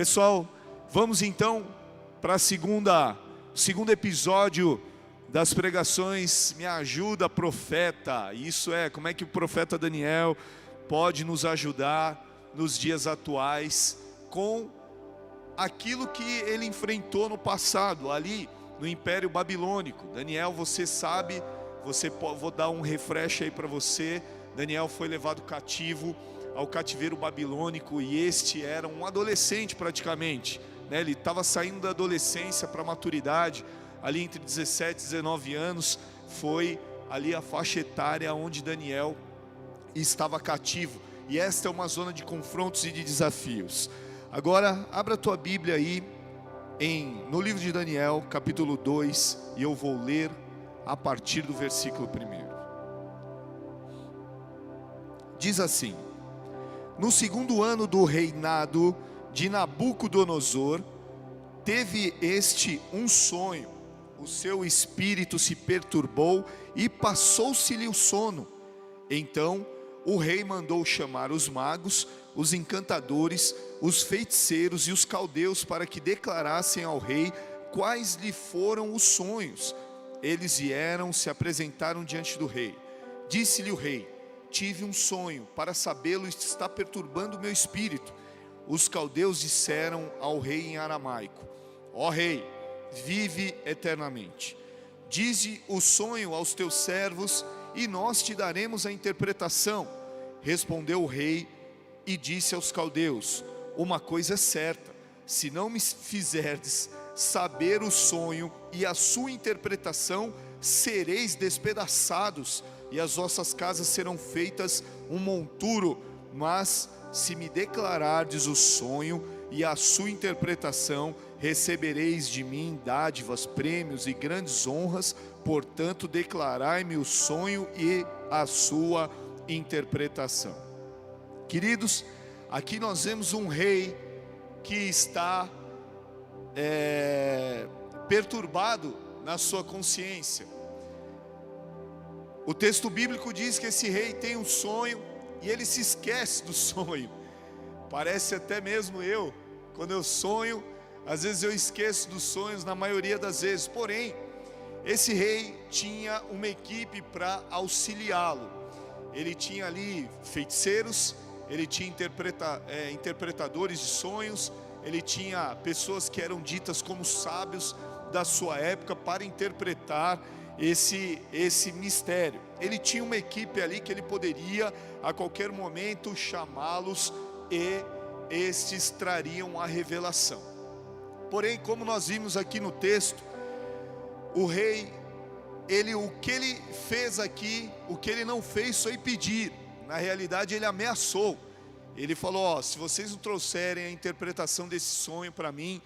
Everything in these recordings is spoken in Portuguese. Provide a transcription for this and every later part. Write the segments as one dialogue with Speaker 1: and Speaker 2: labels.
Speaker 1: Pessoal, vamos então para o segundo episódio das pregações Me Ajuda, Profeta. Isso é, como é que o profeta Daniel pode nos ajudar nos dias atuais com aquilo que ele enfrentou no passado, ali no Império Babilônico. Daniel, você sabe, vou dar um refresh aí para você. Daniel foi levado cativo ao cativeiro babilônico, e este era um adolescente praticamente, né? Ele estava saindo da adolescência para a maturidade, ali entre 17 e 19 anos, foi ali a faixa etária onde Daniel estava cativo, e esta é uma zona de confrontos e de desafios. Agora, abra a tua Bíblia aí, no livro de Daniel, capítulo 2, e eu vou ler a partir do versículo 1. Diz assim: no segundo ano do reinado de Nabucodonosor, teve este um sonho, o seu espírito se perturbou e passou-se-lhe o sono. Então o rei mandou chamar os magos, os encantadores, os feiticeiros e os caldeus para que declarassem ao rei quais lhe foram os sonhos. Eles vieram, se apresentaram diante do rei. Disse-lhe o rei: tive um sonho, para sabê-lo está perturbando o meu espírito. Os caldeus disseram ao rei em aramaico: ó rei, vive eternamente. Dize o sonho aos teus servos e nós te daremos a interpretação. Respondeu o rei e disse aos caldeus: uma coisa é certa, se não me fizerdes saber o sonho e a sua interpretação, sereis despedaçados, e as vossas casas serão feitas um monturo. Mas se me declarardes o sonho e a sua interpretação, recebereis de mim dádivas, prêmios e grandes honras. Portanto, declarai-me o sonho e a sua interpretação. Queridos, aqui nós vemos um rei que está perturbado na sua consciência. O texto bíblico diz que esse rei tem um sonho e ele se esquece do sonho. Parece até mesmo eu, quando eu sonho, às vezes eu esqueço dos sonhos, na maioria das vezes. Porém, esse rei tinha uma equipe para auxiliá-lo. Ele tinha ali feiticeiros, ele tinha interpretadores de sonhos, ele tinha pessoas que eram ditas como sábios da sua época para interpretar esse mistério. Ele tinha uma equipe ali que ele poderia a qualquer momento chamá-los e estes trariam a revelação. Porém, como nós vimos aqui no texto, o rei, o que ele fez aqui, o que ele não fez foi pedir. Na realidade, ele ameaçou. Ele falou: se vocês não trouxerem a interpretação desse sonho para mim,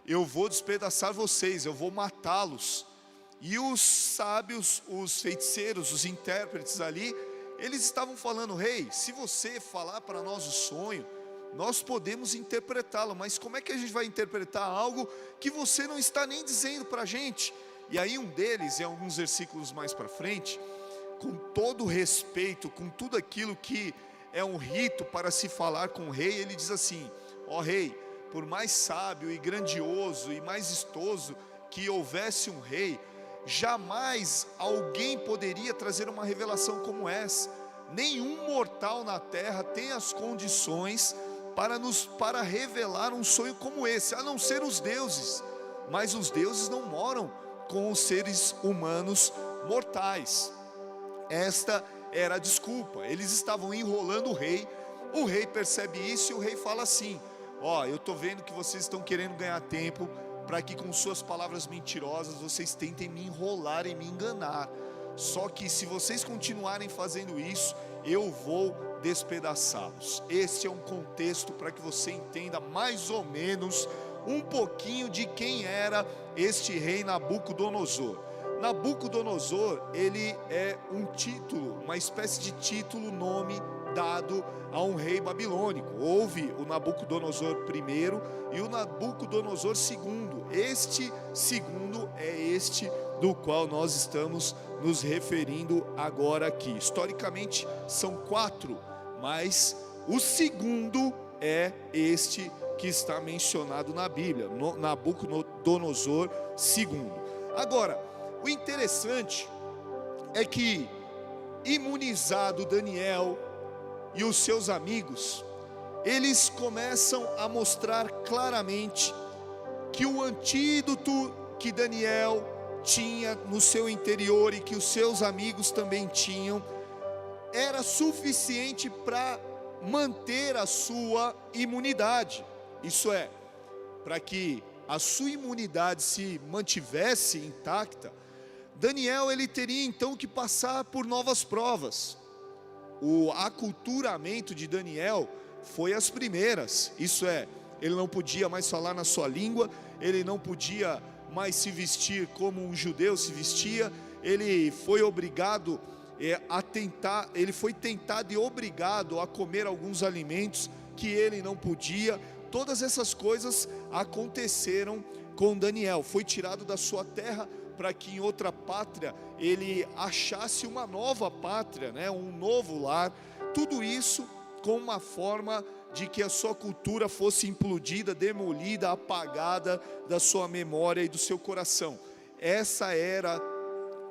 Speaker 1: eu vou despedaçar vocês, eu vou matá-los. E os sábios, os feiticeiros, os intérpretes ali, eles estavam falando: rei, se você falar para nós o sonho, nós podemos interpretá-lo, mas como é que a gente vai interpretar algo que você não está nem dizendo para a gente? E aí um deles, em alguns versículos mais para frente, com todo respeito, com tudo aquilo que é um rito para se falar com o rei, ele diz assim: ó rei, por mais sábio e grandioso e majestoso que houvesse um rei, jamais alguém poderia trazer uma revelação como essa. Nenhum mortal na terra tem as condições para revelar um sonho como esse, a não ser os deuses. Mas os deuses não moram com os seres humanos mortais. Esta era a desculpa. Eles estavam enrolando o rei percebe isso e o rei fala assim: ó, eu estou vendo que vocês estão querendo ganhar tempo para que com suas palavras mentirosas vocês tentem me enrolar e me enganar. Só que se vocês continuarem fazendo isso, eu vou despedaçá-los. Esse é um contexto para que você entenda mais ou menos um pouquinho de quem era este rei Nabucodonosor. Nabucodonosor, ele é um título, uma espécie de título, nome dado a um rei babilônico. Houve o Nabucodonosor I e o Nabucodonosor II. Este segundo é este do qual nós estamos nos referindo agora aqui. Historicamente são 4, mas o segundo é este que está mencionado na Bíblia, Nabucodonosor II. Agora, o interessante é que, imunizado Daniel e os seus amigos, eles começam a mostrar claramente que o antídoto que Daniel tinha no seu interior e que os seus amigos também tinham, era suficiente para manter a sua imunidade. Isso é, para que a sua imunidade se mantivesse intacta, Daniel ele teria então que passar por novas provas. O aculturamento de Daniel foi as primeiras, isso é, ele não podia mais falar na sua língua, ele não podia mais se vestir como um judeu se vestia, ele foi obrigado ele foi tentado e obrigado a comer alguns alimentos que ele não podia. Todas essas coisas aconteceram com Daniel. Foi tirado da sua terra para que em outra pátria ele achasse uma nova pátria, um novo lar. Tudo isso com uma forma de que a sua cultura fosse implodida, demolida, apagada da sua memória e do seu coração. Essa era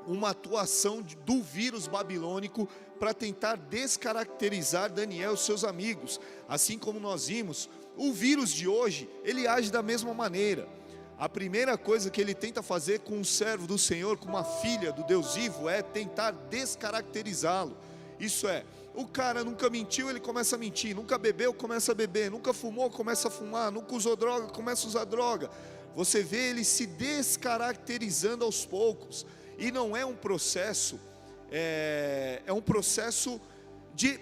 Speaker 1: uma atuação do vírus babilônico para tentar descaracterizar Daniel e os seus amigos. Assim como nós vimos, o vírus de hoje, ele age da mesma maneira. A primeira coisa que ele tenta fazer com um servo do Senhor, com uma filha do Deus vivo, é tentar descaracterizá-lo. Isso é, o cara nunca mentiu, ele começa a mentir, nunca bebeu, começa a beber, nunca fumou, começa a fumar, nunca usou droga, começa a usar droga. Você vê ele se descaracterizando aos poucos. E não é um processo, é um processo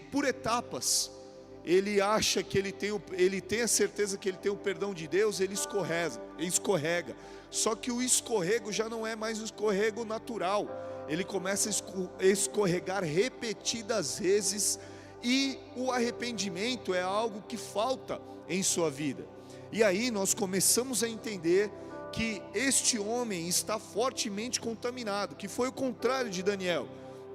Speaker 1: por etapas. Ele acha que ele tem a certeza que ele tem o perdão de Deus, ele escorrega. Só que o escorrego já não é mais um escorrego natural. Ele começa a escorregar repetidas vezes, e o arrependimento é algo que falta em sua vida. E aí nós começamos a entender que este homem está fortemente contaminado, que foi o contrário de Daniel.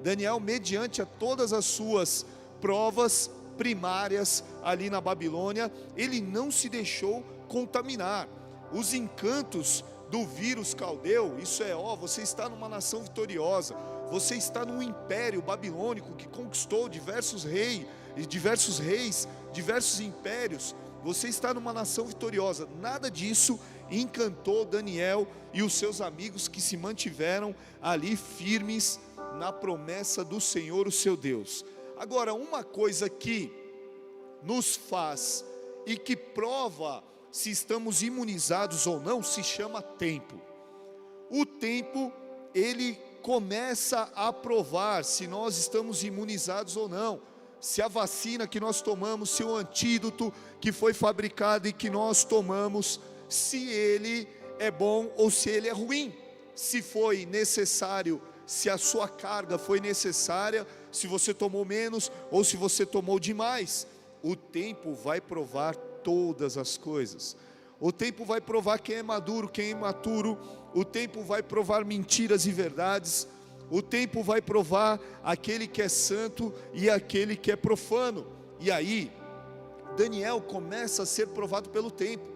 Speaker 1: Daniel, mediante a todas as suas provas primárias ali na Babilônia, ele não se deixou contaminar. Os encantos do vírus caldeu, isso é, você está numa nação vitoriosa, você está num império babilônico que conquistou diversos reis, diversos impérios, você está numa nação vitoriosa. Nada disso encantou Daniel e os seus amigos, que se mantiveram ali firmes na promessa do Senhor, o seu Deus. Agora, uma coisa que nos faz e que prova se estamos imunizados ou não, se chama tempo. O tempo, ele começa a provar se nós estamos imunizados ou não. Se a vacina que nós tomamos, se o antídoto que foi fabricado e que nós tomamos, se ele é bom ou se ele é ruim, se foi necessário, se a sua carga foi necessária, se você tomou menos ou se você tomou demais. O tempo vai provar todas as coisas. O tempo vai provar quem é maduro, quem é imaturo. O tempo vai provar mentiras e verdades. O tempo vai provar aquele que é santo e aquele que é profano. E aí, Daniel começa a ser provado pelo tempo.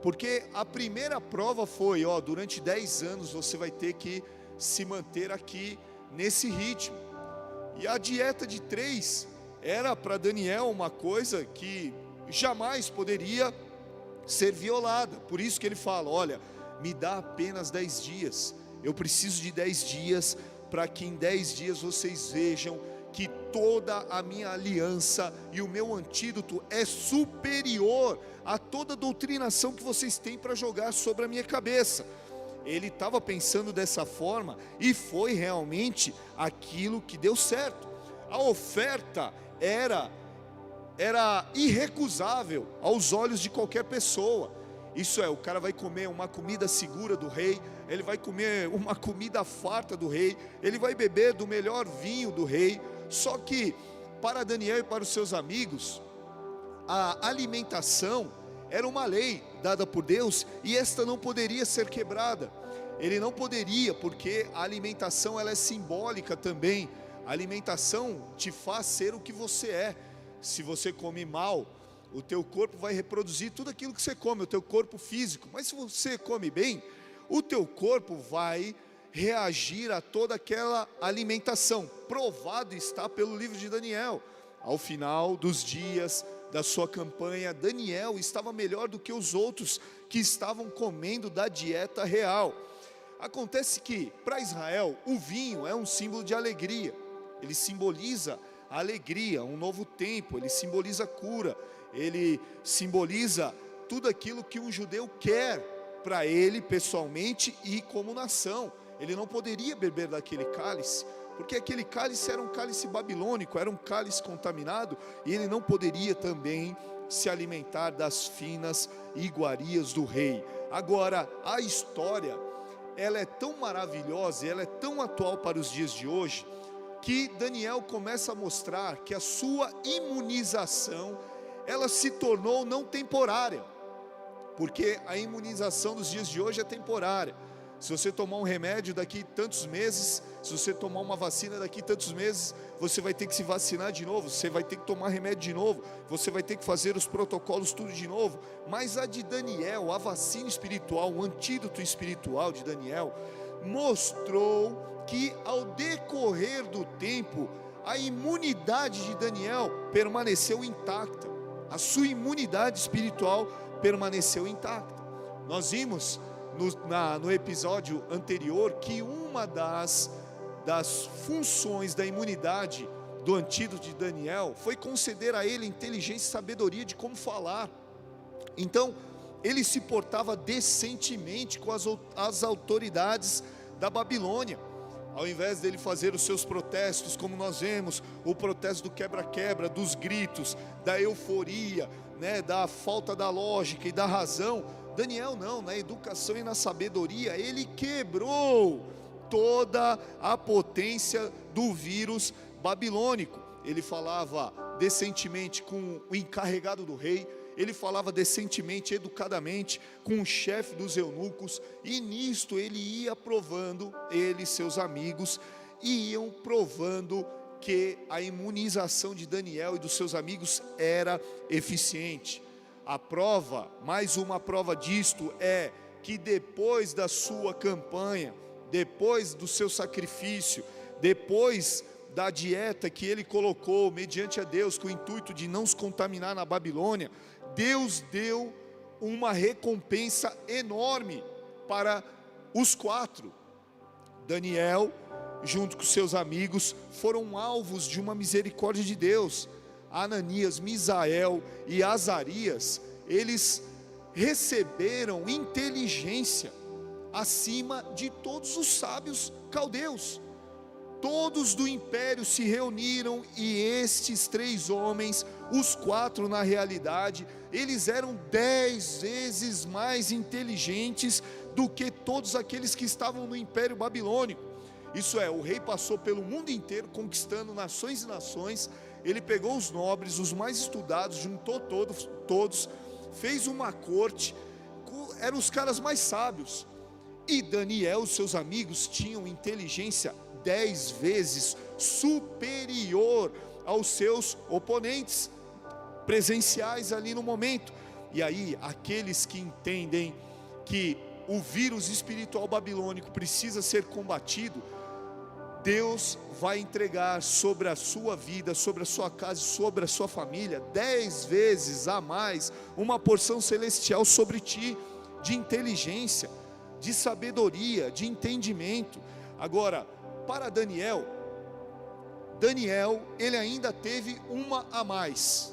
Speaker 1: Porque a primeira prova foi, durante 10 anos você vai ter que se manter aqui nesse ritmo. E a dieta de 3 era para Daniel uma coisa que jamais poderia ser violada. Por isso que ele fala, olha, me dá apenas 10 dias. Eu preciso de 10 dias para que em 10 dias vocês vejam que toda a minha aliança e o meu antídoto é superior a toda a doutrinação que vocês têm para jogar sobre a minha cabeça. Ele estava pensando dessa forma e foi realmente aquilo que deu certo. A oferta era irrecusável aos olhos de qualquer pessoa. Isso é, o cara vai comer uma comida segura do rei, ele vai comer uma comida farta do rei, ele vai beber do melhor vinho do rei. Só que para Daniel e para os seus amigos, a alimentação era uma lei dada por Deus, e esta não poderia ser quebrada. Ele não poderia, porque a alimentação ela é simbólica também. A alimentação te faz ser o que você é. Se você come mal, o teu corpo vai reproduzir tudo aquilo que você come, o teu corpo físico. Mas se você come bem, o teu corpo vai reagir a toda aquela alimentação. Provado está pelo livro de Daniel. Ao final dos dias da sua campanha, Daniel estava melhor do que os outros que estavam comendo da dieta real. Acontece que, para Israel, o vinho é um símbolo de alegria. Ele simboliza a alegria, um novo tempo, ele simboliza cura, ele simboliza tudo aquilo que um judeu quer para ele pessoalmente e como nação. Ele não poderia beber daquele cálice, porque aquele cálice era um cálice babilônico, era um cálice contaminado, e ele não poderia também se alimentar das finas iguarias do rei. Agora, a história, ela é tão maravilhosa, ela é tão atual para os dias de hoje, que Daniel começa a mostrar que a sua imunização, ela se tornou não temporária, porque a imunização dos dias de hoje é temporária. Se você tomar um remédio daqui tantos meses, se você tomar uma vacina daqui tantos meses, você vai ter que se vacinar de novo, você vai ter que tomar remédio de novo, você vai ter que fazer os protocolos tudo de novo. Mas a de Daniel, a vacina espiritual, o antídoto espiritual de Daniel, mostrou que ao decorrer do tempo, a imunidade de Daniel permaneceu intacta, a sua imunidade espiritual permaneceu intacta. Nós vimos no episódio anterior que uma das funções da imunidade do antídoto de Daniel foi conceder a ele inteligência e sabedoria de como falar. Então ele se portava decentemente com as autoridades da Babilônia. Ao invés dele fazer os seus protestos, como nós vemos, o protesto do quebra-quebra, dos gritos, da euforia, da falta da lógica e da razão, Daniel não, na educação e na sabedoria, ele quebrou toda a potência do vírus babilônico. Ele falava decentemente com o encarregado do rei, ele falava decentemente, educadamente, com o chefe dos eunucos, e nisto ele ia provando, ele e seus amigos, iam provando que a imunização de Daniel e dos seus amigos era eficiente. A prova, mais uma prova disto, é que depois da sua campanha, depois do seu sacrifício, depois da dieta que ele colocou mediante a Deus, com o intuito de não se contaminar na Babilônia, Deus deu uma recompensa enorme para os quatro. Daniel, junto com seus amigos, foram alvos de uma misericórdia de Deus. Ananias, Misael e Azarias, eles receberam inteligência acima de todos os sábios caldeus. Todos do império se reuniram, e estes 3 homens, os 4 na realidade, eles eram 10 vezes mais inteligentes do que todos aqueles que estavam no império babilônico. Isso é, o rei passou pelo mundo inteiro conquistando nações e nações. Ele pegou os nobres, os mais estudados, juntou todos, fez uma corte, eram os caras mais sábios. E Daniel e seus amigos tinham inteligência 10 vezes superior aos seus oponentes presenciais ali no momento. E aí, aqueles que entendem que o vírus espiritual babilônico precisa ser combatido, Deus vai entregar sobre a sua vida, sobre a sua casa, sobre a sua família, 10 vezes a mais, uma porção celestial sobre ti, de inteligência, de sabedoria, de entendimento. Agora, para Daniel, ele ainda teve uma a mais.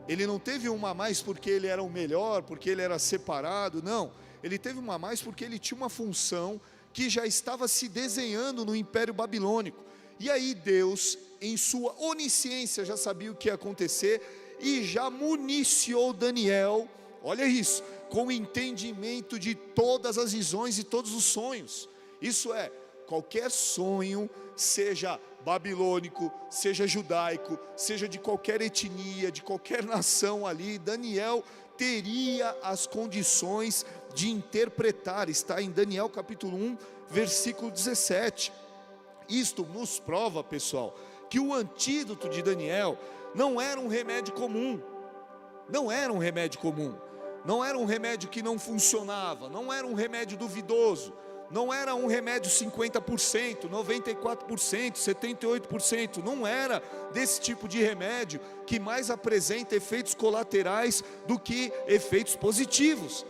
Speaker 1: Ele não teve uma a mais porque ele era o melhor, porque ele era separado, não. Ele teve uma a mais porque ele tinha uma função que já estava se desenhando no Império Babilônico. E aí Deus, em sua onisciência, já sabia o que ia acontecer e já municiou Daniel, olha isso, com entendimento de todas as visões e todos os sonhos. Isso é, qualquer sonho, seja babilônico, seja judaico, seja de qualquer etnia, de qualquer nação ali, Daniel teria as condições de interpretar. Está em Daniel capítulo 1, versículo 17. Isto nos prova, pessoal, que o antídoto de Daniel não era um remédio comum. não era um remédio comum, não era um remédio que não funcionava, não era um remédio duvidoso, não era um remédio 50%, 94%, 78%, não era desse tipo de remédio que mais apresenta efeitos colaterais do que efeitos positivos.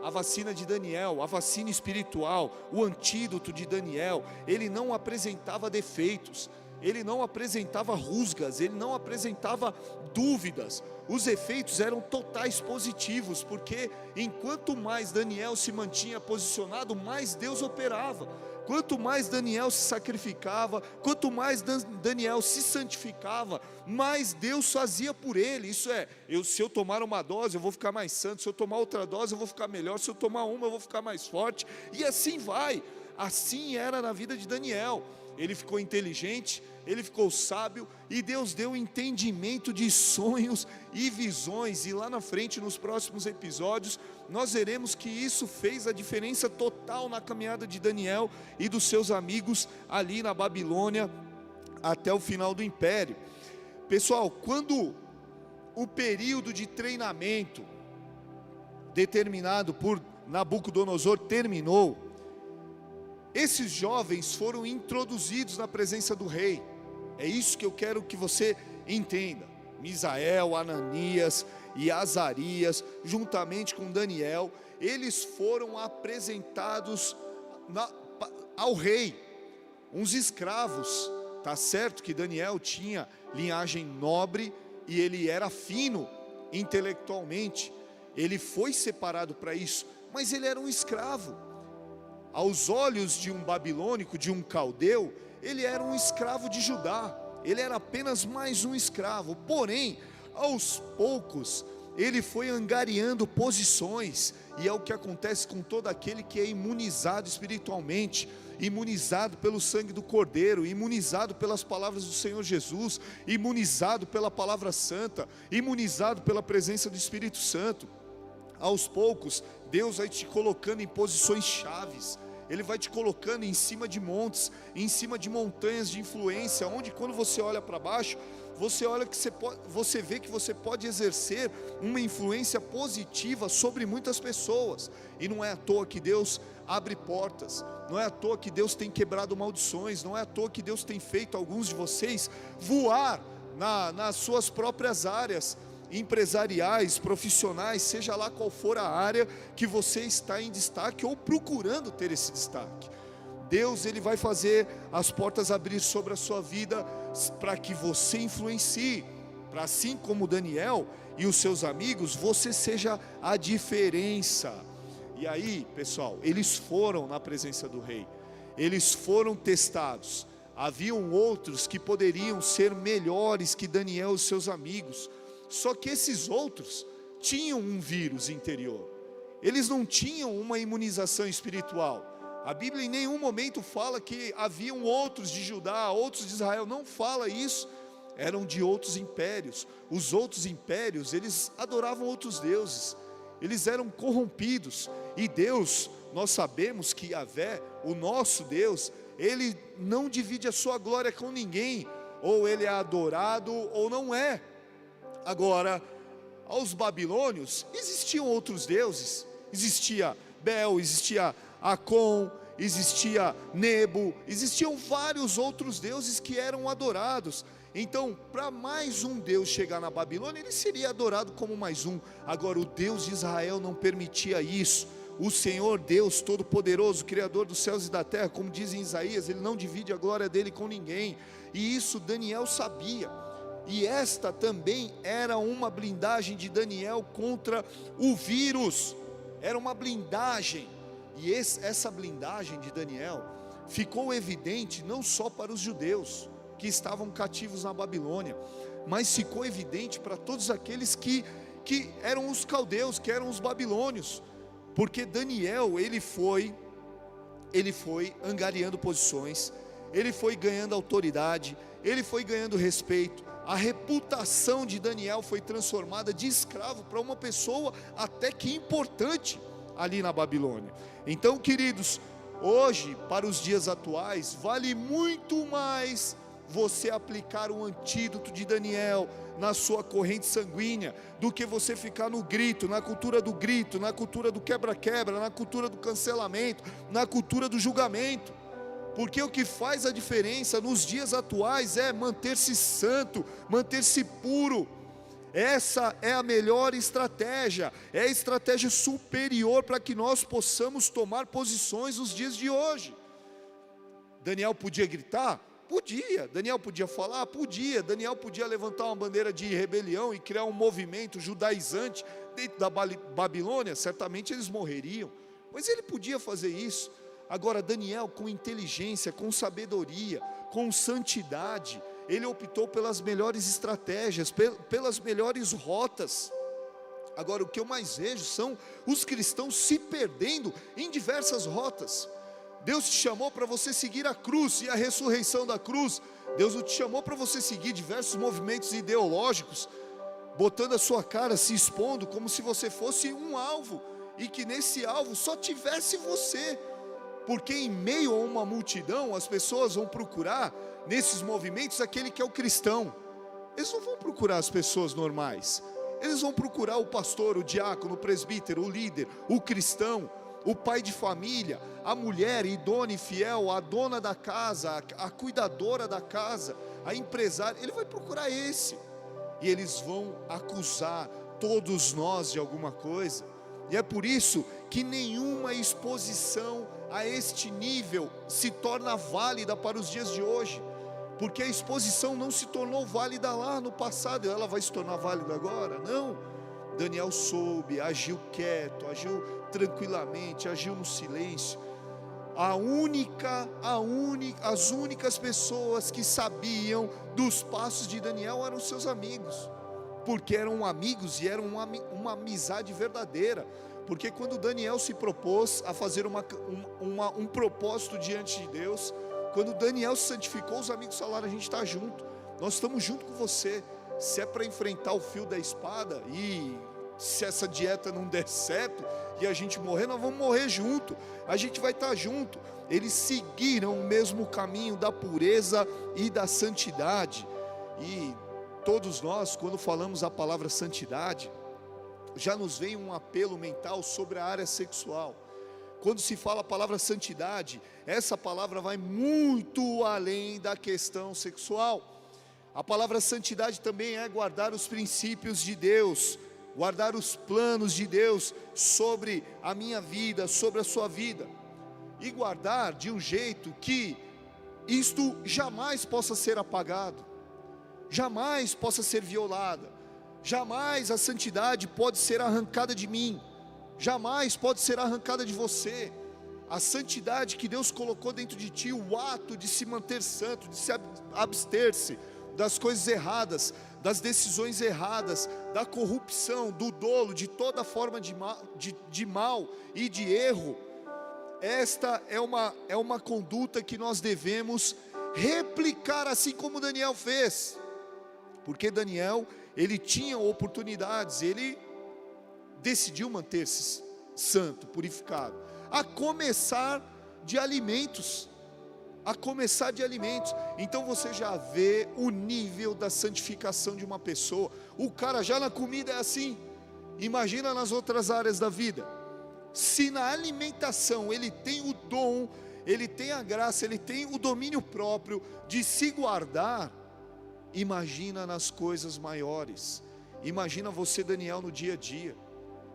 Speaker 1: A vacina de Daniel, a vacina espiritual, o antídoto de Daniel, ele não apresentava defeitos, ele não apresentava rusgas, ele não apresentava dúvidas. Os efeitos eram totais positivos, porque enquanto mais Daniel se mantinha posicionado, mais Deus operava. Quanto mais Daniel se sacrificava, quanto mais Daniel se santificava, mais Deus fazia por ele. Isso é, se eu tomar uma dose eu vou ficar mais santo, se eu tomar outra dose eu vou ficar melhor, se eu tomar uma eu vou ficar mais forte, e assim vai. Assim era na vida de Daniel. Ele ficou inteligente, ele ficou sábio, e Deus deu entendimento de sonhos e visões, e lá na frente, nos próximos episódios, nós veremos que isso fez a diferença total na caminhada de Daniel e dos seus amigos ali na Babilônia, até o final do império. Pessoal, quando o período de treinamento determinado por Nabucodonosor terminou, esses jovens foram introduzidos na presença do rei. É isso que eu quero que você entenda. Misael, Ananias e Azarias, juntamente com Daniel, eles foram apresentados ao rei, uns escravos. Tá certo que Daniel tinha linhagem nobre e ele era fino intelectualmente, ele foi separado para isso, mas ele era um escravo. Aos olhos de um babilônico, de um caldeu, ele era um escravo de Judá, ele era apenas mais um escravo. Porém, aos poucos, ele foi angariando posições, e é o que acontece com todo aquele que é imunizado espiritualmente, imunizado pelo sangue do Cordeiro, imunizado pelas palavras do Senhor Jesus, imunizado pela palavra santa, imunizado pela presença do Espírito Santo. Aos poucos, Deus vai te colocando em posições chaves, Ele vai te colocando em cima de montes, em cima de montanhas de influência, onde quando você olha para baixo, você vê que você pode exercer uma influência positiva sobre muitas pessoas. E não é à toa que Deus abre portas, não é à toa que Deus tem quebrado maldições, não é à toa que Deus tem feito alguns de vocês voar nas suas próprias áreas empresariais, profissionais, seja lá qual for a área que você está em destaque ou procurando ter esse destaque. Deus, Ele vai fazer as portas abrir sobre a sua vida para que você influencie, para assim como Daniel e os seus amigos, você seja a diferença. E aí, pessoal, eles foram na presença do rei, eles foram testados. Haviam outros que poderiam ser melhores que Daniel e os seus amigos, só que esses outros tinham um vírus interior, eles não tinham uma imunização espiritual. A Bíblia em nenhum momento fala que haviam outros de Judá, outros de Israel, não fala isso. Eram de outros impérios. Os outros impérios, eles adoravam outros deuses, eles eram corrompidos. E Deus, nós sabemos que Yahvé, o nosso Deus, Ele não divide a sua glória com ninguém, ou Ele é adorado ou não é. Agora, aos babilônios existiam outros deuses, existia Bel, existia Acon, existia Nebo, existiam vários outros deuses que eram adorados. Então, para mais um Deus chegar na Babilônia, ele seria adorado como mais um. Agora, o Deus de Israel não permitia isso. O Senhor Deus Todo-Poderoso, Criador dos céus e da terra, como diz em Isaías, Ele não divide a glória dele com ninguém. E isso Daniel sabia. E esta também era uma blindagem de Daniel contra o vírus. Era uma blindagem. E essa blindagem de Daniel ficou evidente não só para os judeus que estavam cativos na Babilônia, mas ficou evidente para todos aqueles que eram os caldeus, que eram os babilônios. Porque Daniel, ele foi angariando posições, ele foi ganhando autoridade, ele foi ganhando respeito. A reputação de Daniel foi transformada de escravo para uma pessoa até que importante ali na Babilônia. Então, queridos, hoje, para os dias atuais, vale muito mais você aplicar o antídoto de Daniel na sua corrente sanguínea, do que você ficar no grito, na cultura do quebra-quebra, na cultura do cancelamento, na cultura do julgamento. Porque o que faz a diferença nos dias atuais é manter-se santo, manter-se puro. Essa é a melhor estratégia, é a estratégia superior para que nós possamos tomar posições nos dias de hoje. Daniel podia gritar? Podia. Daniel podia falar? Podia. Daniel podia levantar uma bandeira de rebelião e criar um movimento judaizante dentro da Babilônia? Certamente eles morreriam, mas ele podia fazer isso. Agora Daniel, com inteligência, com sabedoria, com santidade, ele optou pelas melhores estratégias, pelas melhores rotas. Agora o que eu mais vejo são os cristãos se perdendo em diversas rotas. Deus te chamou para você seguir a cruz e a ressurreição da cruz. Deus não te chamou para você seguir diversos movimentos ideológicos, botando a sua cara, se expondo como se você fosse um alvo, e que nesse alvo só tivesse você. Porque em meio a uma multidão, as pessoas vão procurar nesses movimentos aquele que é o cristão. Eles não vão procurar as pessoas normais, eles vão procurar o pastor, o diácono, o presbítero, o líder, o cristão, o pai de família, a mulher idônea e fiel, a dona da casa, a cuidadora da casa, a empresária. Ele vai procurar esse, e eles vão acusar todos nós de alguma coisa. E é por isso que nenhuma exposição a este nível se torna válida para os dias de hoje, porque a exposição não se tornou válida lá no passado, ela vai se tornar válida agora? Não. Daniel soube, agiu quieto, agiu tranquilamente, agiu no silêncio. As únicas pessoas que sabiam dos passos de Daniel eram seus amigos, porque eram amigos e eram uma amizade verdadeira. Porque quando Daniel se propôs a fazer um propósito diante de Deus, quando Daniel se santificou, os amigos falaram: a gente está junto, nós estamos junto com você. Se é para enfrentar o fio da espada, e se essa dieta não der certo e a gente morrer, nós vamos morrer junto, a gente vai estar junto. Eles seguiram o mesmo caminho da pureza e da santidade. E todos nós, quando falamos a palavra santidade, já nos vem um apelo mental sobre a área sexual. Quando se fala a palavra santidade, essa palavra vai muito além da questão sexual. A palavra santidade também é guardar os princípios de Deus, guardar os planos de Deus sobre a minha vida, sobre a sua vida, e guardar de um jeito que isto jamais possa ser apagado, jamais possa ser violada. Jamais a santidade pode ser arrancada de mim, jamais pode ser arrancada de você. A santidade que Deus colocou dentro de ti, o ato de se manter santo, de se abster-se das coisas erradas, das decisões erradas, da corrupção, do dolo, de toda forma de mal e de erro. Esta é uma conduta que nós devemos replicar, assim como Daniel fez. Porque Daniel, ele tinha oportunidades, ele decidiu manter-se santo, purificado, a começar de alimentos. Então você já vê o nível da santificação de uma pessoa. O cara já na comida é assim, imagina nas outras áreas da vida. Se na alimentação ele tem o dom, ele tem a graça, ele tem o domínio próprio de se guardar, imagina nas coisas maiores. Imagina você, Daniel, no dia a dia.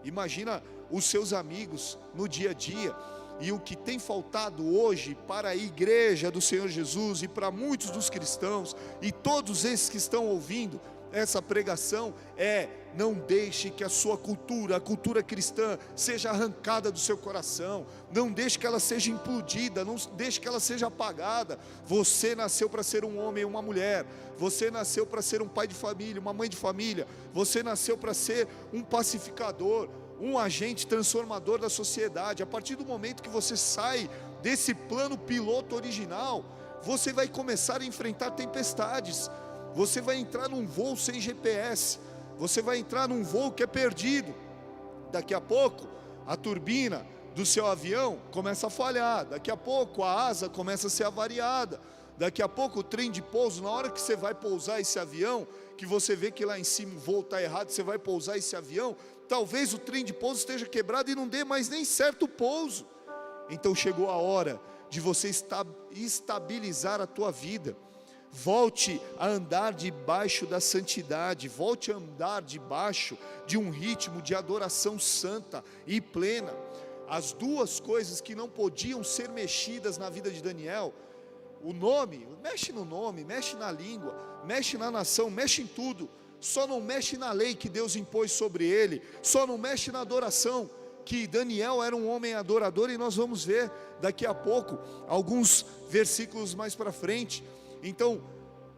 Speaker 1: Imagina os seus amigos no dia a dia. E o que tem faltado hoje para a igreja do Senhor Jesus e para muitos dos cristãos e todos esses que estão ouvindo essa pregação é: não deixe que a sua cultura, a cultura cristã, seja arrancada do seu coração. Não deixe que ela seja implodida, não deixe que ela seja apagada. Você nasceu para ser um homem e uma mulher. Você nasceu para ser um pai de família, uma mãe de família. Você nasceu para ser um pacificador, um agente transformador da sociedade. A partir do momento que você sai desse plano piloto original, você vai começar a enfrentar tempestades. Você vai entrar num voo sem GPS, você vai entrar num voo que é perdido. Daqui a pouco a turbina do seu avião começa a falhar, daqui a pouco a asa começa a ser avariada, Daqui a pouco o trem de pouso, na hora que você vai pousar esse avião, que você vê que lá em cima o voo está errado, você vai pousar esse avião, talvez o trem de pouso esteja quebrado e não dê mais nem certo o pouso. Então chegou a hora de você estabilizar a tua vida. Volte a andar debaixo da santidade, volte a andar debaixo de um ritmo de adoração santa e plena. As duas coisas que não podiam ser mexidas na vida de Daniel, o nome, mexe no nome, mexe na língua, mexe na nação, mexe em tudo, só não mexe na lei que Deus impôs sobre ele, só não mexe na adoração, que Daniel era um homem adorador, e nós vamos ver daqui a pouco, alguns versículos mais para frente. Então,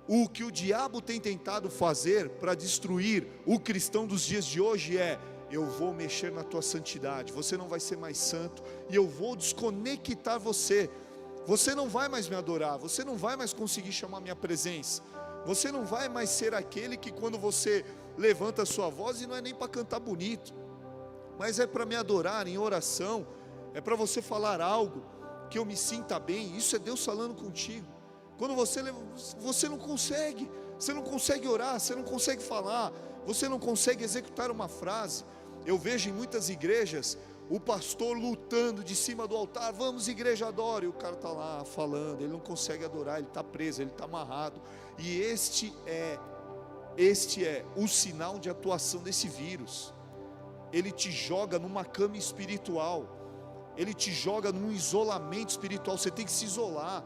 Speaker 1: o que o diabo tem tentado fazer para destruir o cristão dos dias de hoje é: eu vou mexer na tua santidade, você não vai ser mais santo, e eu vou desconectar você, você não vai mais me adorar, você não vai mais conseguir chamar minha presença, você não vai mais ser aquele que quando você levanta a sua voz, e não é nem para cantar bonito, mas é para me adorar em oração, é para você falar algo que eu me sinta bem, isso é Deus falando contigo. Quando você não consegue orar, você não consegue falar, você não consegue executar uma frase. Eu vejo em muitas igrejas o pastor lutando de cima do altar: vamos igreja, adore, e o cara está lá falando, ele não consegue adorar, ele está preso, ele está amarrado. E este é o sinal de atuação desse vírus. Ele te joga numa cama espiritual, ele te joga num isolamento espiritual, você tem que se isolar.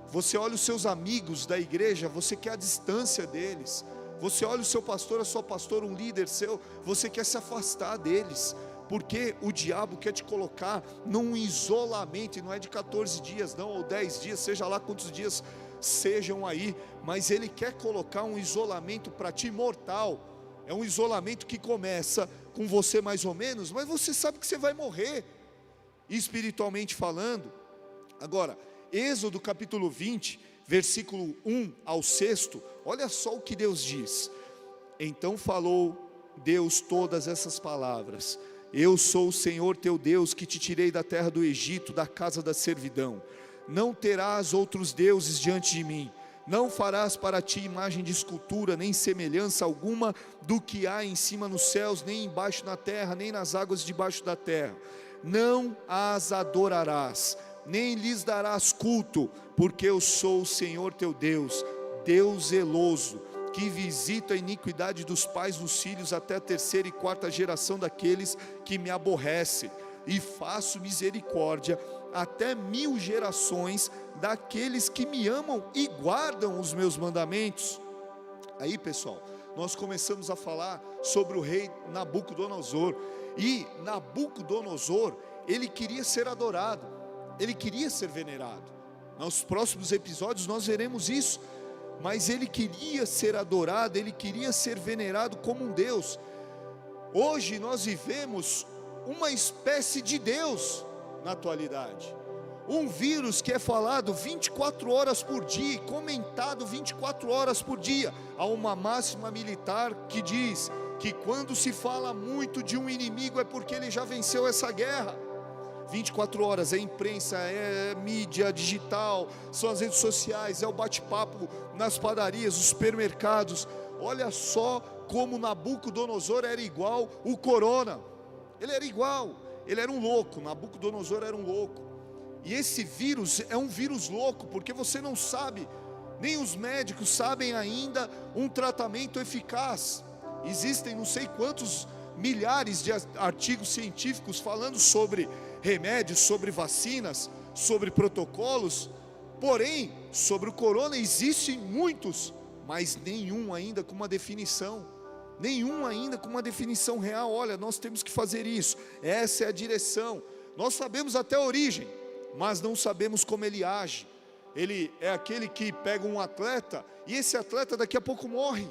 Speaker 1: Você olha os seus amigos da igreja, você quer a distância deles. Você olha o seu pastor, a sua pastora, um líder seu, você quer se afastar deles, porque o diabo quer te colocar num isolamento, e não é de 14 dias não, ou 10 dias, seja lá quantos dias sejam aí, mas ele quer colocar um isolamento para ti mortal. É um isolamento que começa com você mais ou menos, mas você sabe que você vai morrer, espiritualmente falando. Agora, Êxodo capítulo 20, versículo 1 ao 6, olha só o que Deus diz: então falou Deus todas essas palavras: eu sou o Senhor teu Deus, que te tirei da terra do Egito, da casa da servidão. Não terás outros deuses diante de mim. Não farás para ti imagem de escultura, nem semelhança alguma do que há em cima nos céus, nem embaixo na terra, nem nas águas debaixo da terra. Não as adorarás, nem lhes darás culto, porque eu sou o Senhor teu Deus, Deus zeloso, que visita a iniquidade dos pais nos filhos até a terceira e quarta geração daqueles que me aborrecem, e faço misericórdia até 1000 gerações daqueles que me amam e guardam os meus mandamentos. Aí, pessoal, nós começamos a falar sobre o rei Nabucodonosor, e Nabucodonosor, ele queria ser adorado, ele queria ser venerado. Nos próximos episódios nós veremos isso, mas ele queria ser adorado, ele queria ser venerado como um Deus. Hoje nós vivemos uma espécie de Deus na atualidade, um vírus que é falado 24 horas por dia e comentado 24 horas por dia. Há uma máxima militar que diz que quando se fala muito de um inimigo é porque ele já venceu essa guerra. 24 horas, é imprensa, é mídia digital, são as redes sociais, é o bate-papo nas padarias, os supermercados. Olha só como Nabucodonosor era igual o corona. Ele era igual, ele era um louco, Nabucodonosor era um louco. E esse vírus é um vírus louco, porque você não sabe, nem os médicos sabem ainda um tratamento eficaz. Existem não sei quantos milhares de artigos científicos falando sobre remédios, sobre vacinas, sobre protocolos. Porém, sobre o corona existem muitos, mas nenhum ainda com uma definição, nenhum ainda com uma definição real. Olha, nós temos que fazer isso, essa é a direção. Nós sabemos até a origem, mas não sabemos como ele age. Ele é aquele que pega um atleta, e esse atleta daqui a pouco morre,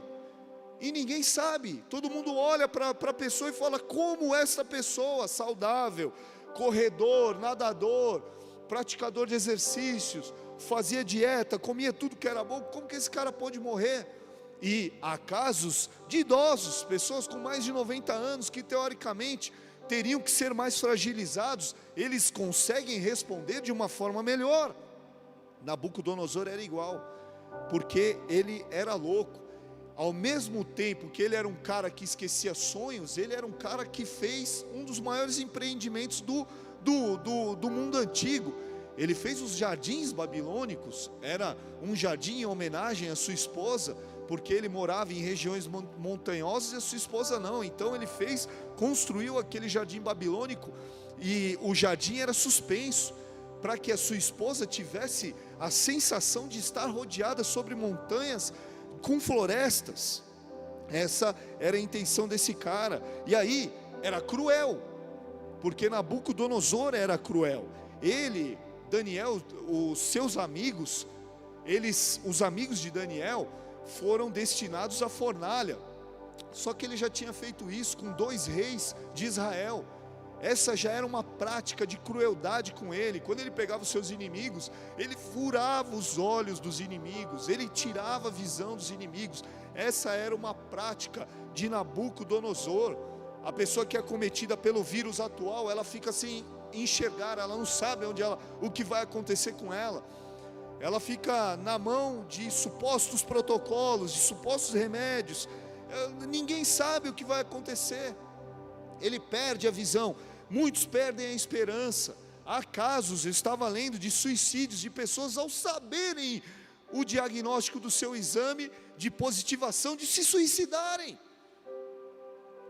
Speaker 1: e ninguém sabe. Todo mundo olha para a pessoa e fala: como essa pessoa saudável, corredor, nadador, praticador de exercícios, fazia dieta, comia tudo que era bom, como que esse cara pode morrer? E há casos de idosos, pessoas com mais de 90 anos, que teoricamente teriam que ser mais fragilizados, eles conseguem responder de uma forma melhor, Nabucodonosor era igual, porque ele era louco. Ao mesmo tempo que ele era um cara que esquecia sonhos, ele era um cara que fez um dos maiores empreendimentos do mundo antigo. Ele fez os jardins babilônicos. Era um jardim em homenagem à sua esposa, porque ele morava em regiões montanhosas e a sua esposa não. Então ele construiu aquele jardim babilônico, e o jardim era suspenso, para que a sua esposa tivesse a sensação de estar rodeada sobre montanhas com florestas. Essa era a intenção desse cara. E aí, era cruel, porque Nabucodonosor era cruel. Ele, Daniel, os seus amigos, os amigos de Daniel, foram destinados à fornalha. Só que ele já tinha feito isso com 2 reis de Israel. Essa já era uma prática de crueldade com ele. Quando ele pegava os seus inimigos, ele furava os olhos dos inimigos, ele tirava a visão dos inimigos. Essa era uma prática de Nabucodonosor. A pessoa que é acometida pelo vírus atual, ela fica sem enxergar, ela não sabe o que vai acontecer com ela. Ela fica na mão de supostos protocolos, de supostos remédios. Ninguém sabe o que vai acontecer. Ele perde a visão, muitos perdem a esperança. Há casos, eu estava lendo, de suicídios de pessoas ao saberem o diagnóstico do seu exame de positivação, de se suicidarem.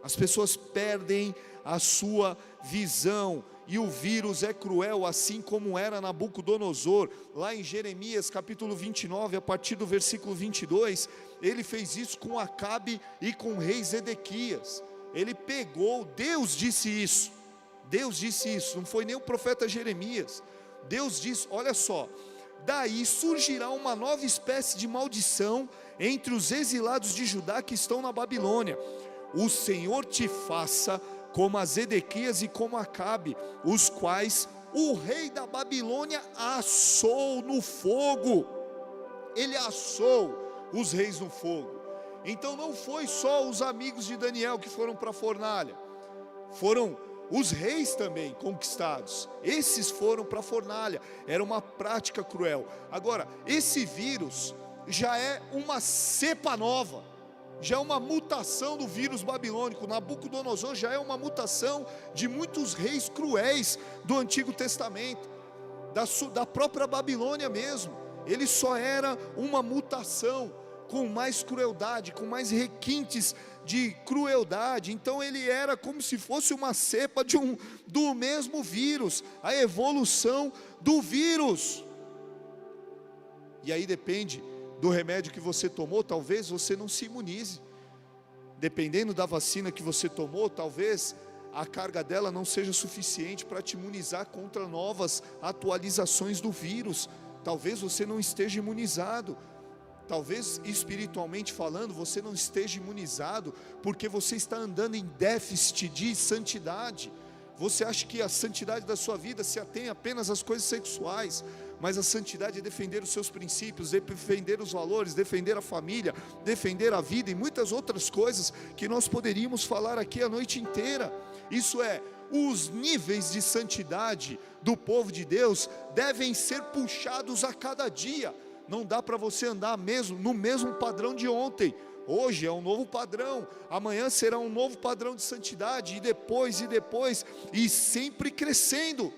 Speaker 1: As pessoas perdem a sua visão, e o vírus é cruel, assim como era Nabucodonosor. Lá em Jeremias capítulo 29, a partir do versículo 22, ele fez isso com Acabe e com o rei Zedequias. Ele pegou, Deus disse isso, não foi nem o profeta Jeremias. Deus disse, olha só: daí surgirá uma nova espécie de maldição entre os exilados de Judá que estão na Babilônia. O Senhor te faça como a Zedequias e como Acabe, os quais o rei da Babilônia assou no fogo. Ele assou os reis no fogo. Então não foi só os amigos de Daniel que foram para a fornalha, foram os reis também conquistados. Esses foram para a fornalha. Era uma prática cruel. Agora, esse vírus já é uma cepa nova, já é uma mutação do vírus babilônico. Nabucodonosor já é uma mutação de muitos reis cruéis do Antigo Testamento, da própria Babilônia mesmo. Ele só era uma mutação, com mais crueldade, com mais requintes de crueldade. Então ele era como se fosse uma cepa do mesmo vírus, a evolução do vírus. E aí depende do remédio que você tomou, talvez você não se imunize. Dependendo da vacina que você tomou, talvez a carga dela não seja suficiente para te imunizar contra novas atualizações do vírus. Talvez você não esteja imunizado. Talvez espiritualmente falando, você não esteja imunizado, porque você está andando em déficit de santidade. Você acha que a santidade da sua vida se atém apenas às coisas sexuais, mas a santidade é defender os seus princípios, defender os valores, defender a família, defender a vida e muitas outras coisas que nós poderíamos falar aqui a noite inteira. Isso é, os níveis de santidade do povo de Deus devem ser puxados a cada dia. Não dá para você andar no mesmo padrão de ontem. Hoje é um novo padrão, amanhã será um novo padrão de santidade, e depois, e sempre crescendo.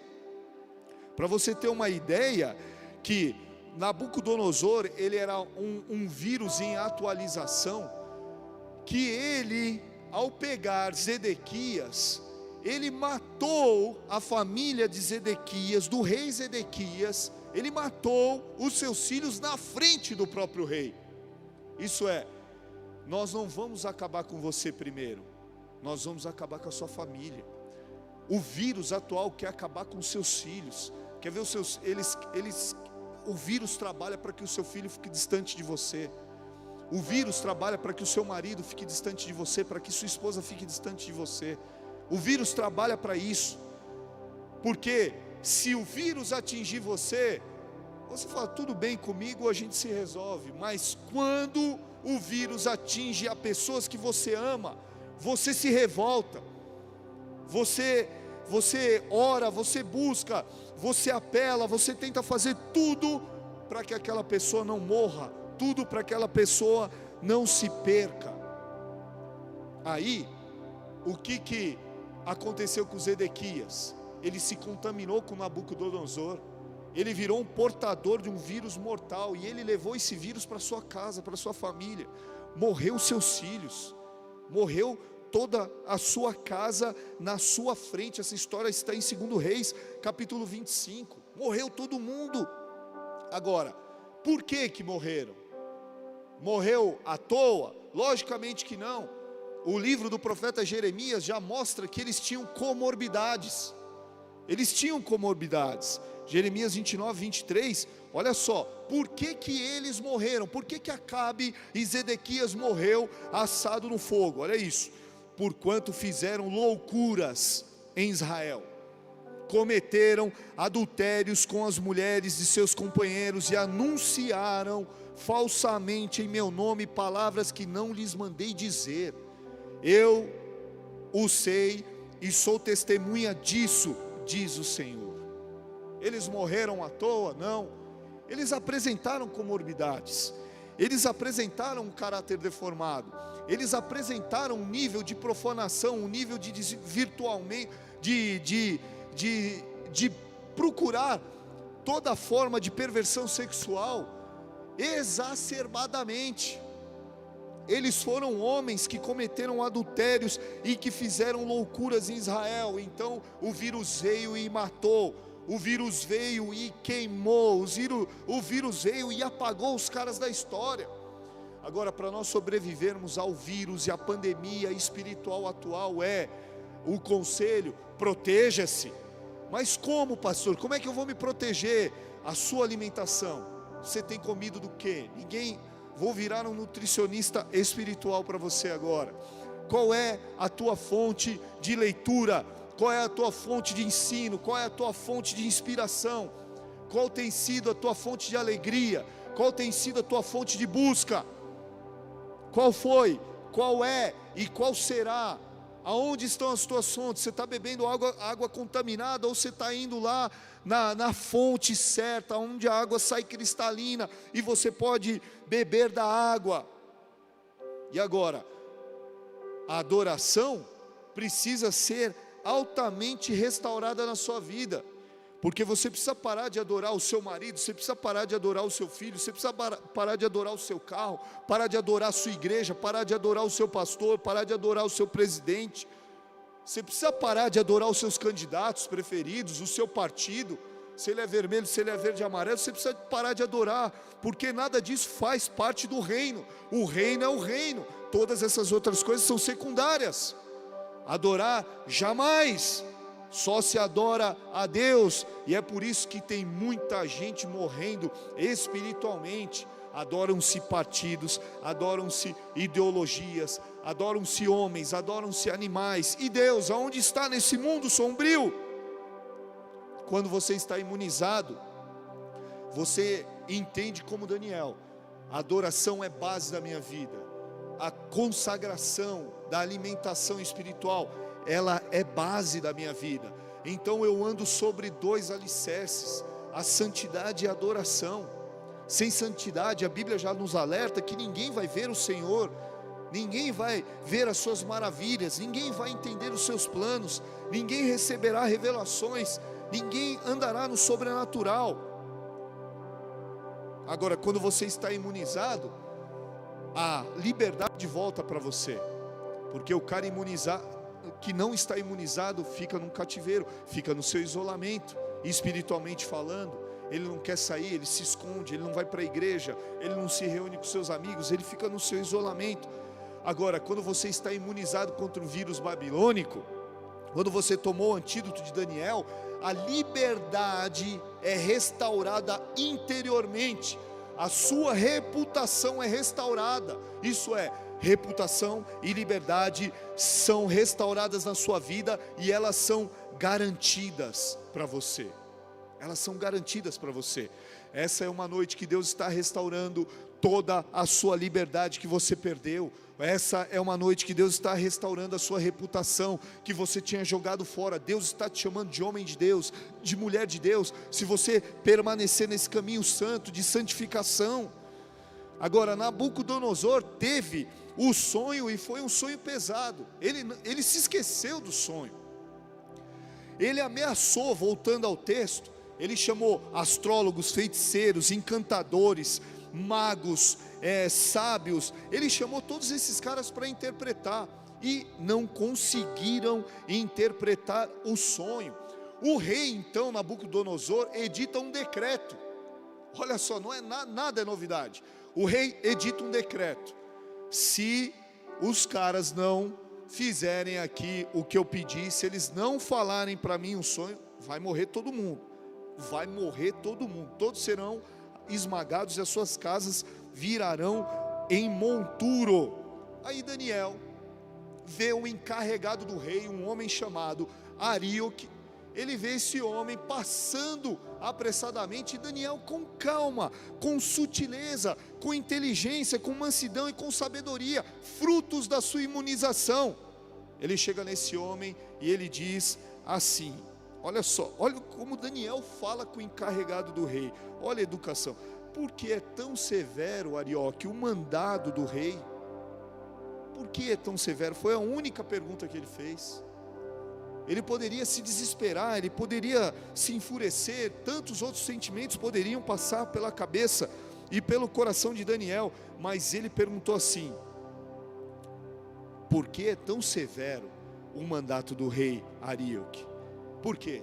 Speaker 1: Para você ter uma ideia, que Nabucodonosor, ele era um vírus em atualização, que ele, ao pegar Zedequias, ele matou a família de Zedequias, do rei Zedequias. Ele matou os seus filhos na frente do próprio rei. Isso é, nós não vamos acabar com você primeiro, nós vamos acabar com a sua família. O vírus atual quer acabar com os seus filhos, quer ver o vírus trabalha para que o seu filho fique distante de você. O vírus trabalha para que o seu marido fique distante de você, para que sua esposa fique distante de você. O vírus trabalha para isso, porque se o vírus atingir você, você fala, tudo bem comigo, a gente se resolve. Mas quando o vírus atinge a pessoas que você ama, você se revolta, você ora, você busca, você apela, você tenta fazer tudo para que aquela pessoa não morra, tudo para que aquela pessoa não se perca. Aí, o que aconteceu com Zedequias? Ele se contaminou com Nabucodonosor, ele virou um portador de um vírus mortal, e ele levou esse vírus para sua casa, para sua família. Morreu seus filhos, morreu toda a sua casa na sua frente. Essa história está em 2 Reis, capítulo 25. Morreu todo mundo. Agora, por que morreram? Morreu à toa? Logicamente que não. O livro do profeta Jeremias já mostra que eles tinham comorbidades. Eles tinham comorbidades. Jeremias 29, 23, olha só, por que eles morreram? Por que Acabe e Zedequias morreu assado no fogo? Olha isso: porquanto fizeram loucuras em Israel, cometeram adultérios com as mulheres de seus companheiros, e anunciaram falsamente em meu nome palavras que não lhes mandei dizer. Eu o sei e sou testemunha disso, diz o Senhor. Eles morreram à toa? Não. Eles apresentaram comorbidades, eles apresentaram um caráter deformado, eles apresentaram um nível de profanação, um nível de virtualmente, de procurar toda forma de perversão sexual exacerbadamente. Eles foram homens que cometeram adultérios e que fizeram loucuras em Israel. Então o vírus veio e matou, o vírus veio e queimou, o vírus veio e apagou os caras da história. Agora, para nós sobrevivermos ao vírus e à pandemia espiritual atual, o conselho: proteja-se. Mas como, pastor? Como é que eu vou me proteger? A sua alimentação. Você tem comido do quê? Vou virar um nutricionista espiritual para você agora. Qual é a tua fonte de leitura? Qual é a tua fonte de ensino? Qual é a tua fonte de inspiração? Qual tem sido a tua fonte de alegria? Qual tem sido a tua fonte de busca? Qual foi? Qual é? E qual será? Aonde estão as tuas fontes? Você está bebendo água contaminada, ou você está indo lá na fonte certa, onde a água sai cristalina e você pode beber da água? E agora, a adoração precisa ser altamente restaurada na sua vida, porque você precisa parar de adorar o seu marido, você precisa parar de adorar o seu filho, você precisa parar de adorar o seu carro, parar de adorar a sua igreja, parar de adorar o seu pastor, parar de adorar o seu presidente. Você precisa parar de adorar os seus candidatos preferidos, o seu partido, se ele é vermelho, se ele é verde e amarelo. Você precisa parar de adorar, porque nada disso faz parte do reino. O reino é o reino, todas essas outras coisas são secundárias. Adorar jamais, só se adora a Deus. E é por isso que tem muita gente morrendo espiritualmente. Adoram-se partidos, adoram-se ideologias, adoram-se homens, adoram-se animais. E Deus, aonde está nesse mundo sombrio? Quando você está imunizado, você entende como Daniel: a adoração é base da minha vida, a consagração da alimentação espiritual, ela é base da minha vida. Então eu ando sobre dois alicerces: a santidade e a adoração. Sem santidade, a Bíblia já nos alerta que ninguém vai ver o Senhor, ninguém vai ver as suas maravilhas, ninguém vai entender os seus planos, ninguém receberá revelações, ninguém andará no sobrenatural. Agora, quando você está imunizado, a liberdade volta para você, porque o cara que não está imunizado fica num cativeiro, fica no seu isolamento, espiritualmente falando. Ele não quer sair, ele se esconde, ele não vai para a igreja, ele não se reúne com seus amigos, ele fica no seu isolamento. Agora, quando você está imunizado contra o vírus babilônico, quando você tomou o antídoto de Daniel, a liberdade é restaurada interiormente, a sua reputação é restaurada. Isso é, reputação e liberdade são restauradas na sua vida, e elas são garantidas para você. Elas são garantidas para você. Essa é uma noite que Deus está restaurando toda a sua liberdade que você perdeu. Essa é uma noite que Deus está restaurando a sua reputação, que você tinha jogado fora. Deus está te chamando de homem de Deus, de mulher de Deus, se você permanecer nesse caminho santo, de santificação. Agora, Nabucodonosor teve o sonho, e foi um sonho pesado. Ele se esqueceu do sonho. Ele ameaçou, voltando ao texto, ele chamou astrólogos, feiticeiros, encantadores, magos, sábios. Ele chamou todos esses caras para interpretar, e não conseguiram interpretar o sonho. O rei, então, Nabucodonosor, edita um decreto. Olha só, não é nada é novidade. O rei edita um decreto: se os caras não fizerem aqui o que eu pedi, se eles não falarem para mim um sonho, vai morrer todo mundo. Vai morrer todo mundo. Todos serão esmagados e as suas casas virarão em monturo. Aí Daniel vê o encarregado do rei, um homem chamado Arioque. Ele vê esse homem passando apressadamente, e Daniel, com calma, com sutileza, com inteligência, com mansidão e com sabedoria, frutos da sua imunização, ele chega nesse homem e ele diz assim: olha só, olha como Daniel fala com o encarregado do rei, olha a educação. Por que é tão severo, Arioque, o mandado do rei? Por que é tão severo? Foi a única pergunta que ele fez. Ele poderia se desesperar, ele poderia se enfurecer, tantos outros sentimentos poderiam passar pela cabeça e pelo coração de Daniel, mas ele perguntou assim: por que é tão severo o mandato do rei Arioque? Por quê?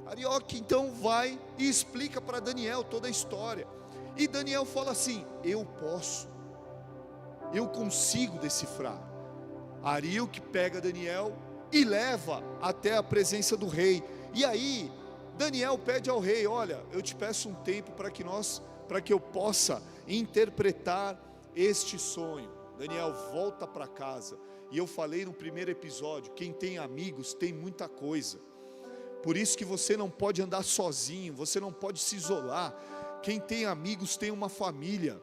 Speaker 1: Arioque então vai e explica para Daniel toda a história, e Daniel fala assim: eu consigo decifrar. Arioque pega Daniel e leva até a presença do rei, e aí Daniel pede ao rei: olha, eu te peço um tempo para que eu possa interpretar este sonho. Daniel volta para casa, e eu falei no primeiro episódio, quem tem amigos tem muita coisa, por isso que você não pode andar sozinho, você não pode se isolar. Quem tem amigos tem uma família,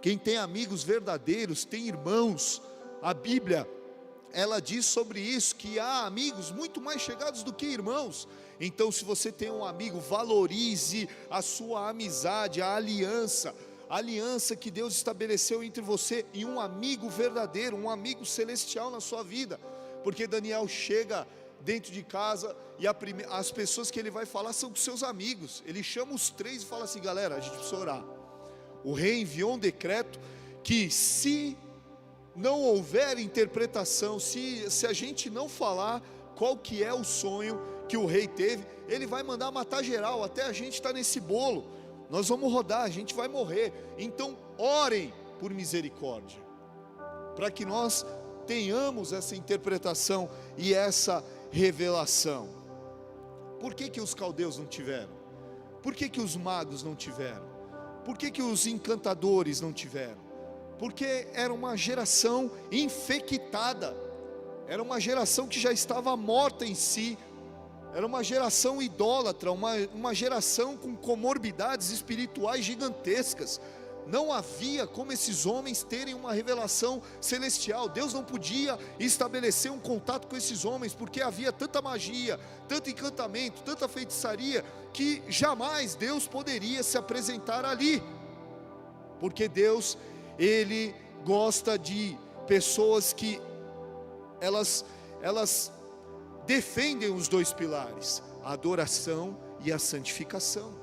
Speaker 1: quem tem amigos verdadeiros tem irmãos. A Bíblia, ela diz sobre isso, que há amigos muito mais chegados do que irmãos. Então, se você tem um amigo, valorize a sua amizade, a aliança que Deus estabeleceu entre você e um amigo verdadeiro, um amigo celestial na sua vida. Porque Daniel chega dentro de casa e as pessoas que ele vai falar são com seus amigos. Ele chama os três e fala assim: galera, a gente precisa orar. O rei enviou um decreto que, se não houver interpretação, se a gente não falar qual que é o sonho que o rei teve, ele vai mandar matar geral, até a gente está nesse bolo, nós vamos rodar, a gente vai morrer. Então orem por misericórdia, para que nós tenhamos essa interpretação e essa revelação. Por que os caldeus não tiveram? Por que os magos não tiveram? Por que os encantadores não tiveram? Porque era uma geração infectada, era uma geração que já estava morta em si, era uma geração idólatra, uma geração com comorbidades espirituais gigantescas. Não havia como esses homens terem uma revelação celestial. Deus não podia estabelecer um contato com esses homens, porque havia tanta magia, tanto encantamento, tanta feitiçaria, que jamais Deus poderia se apresentar ali. Porque Deus, Ele gosta de pessoas que elas defendem os dois pilares, a adoração e a santificação.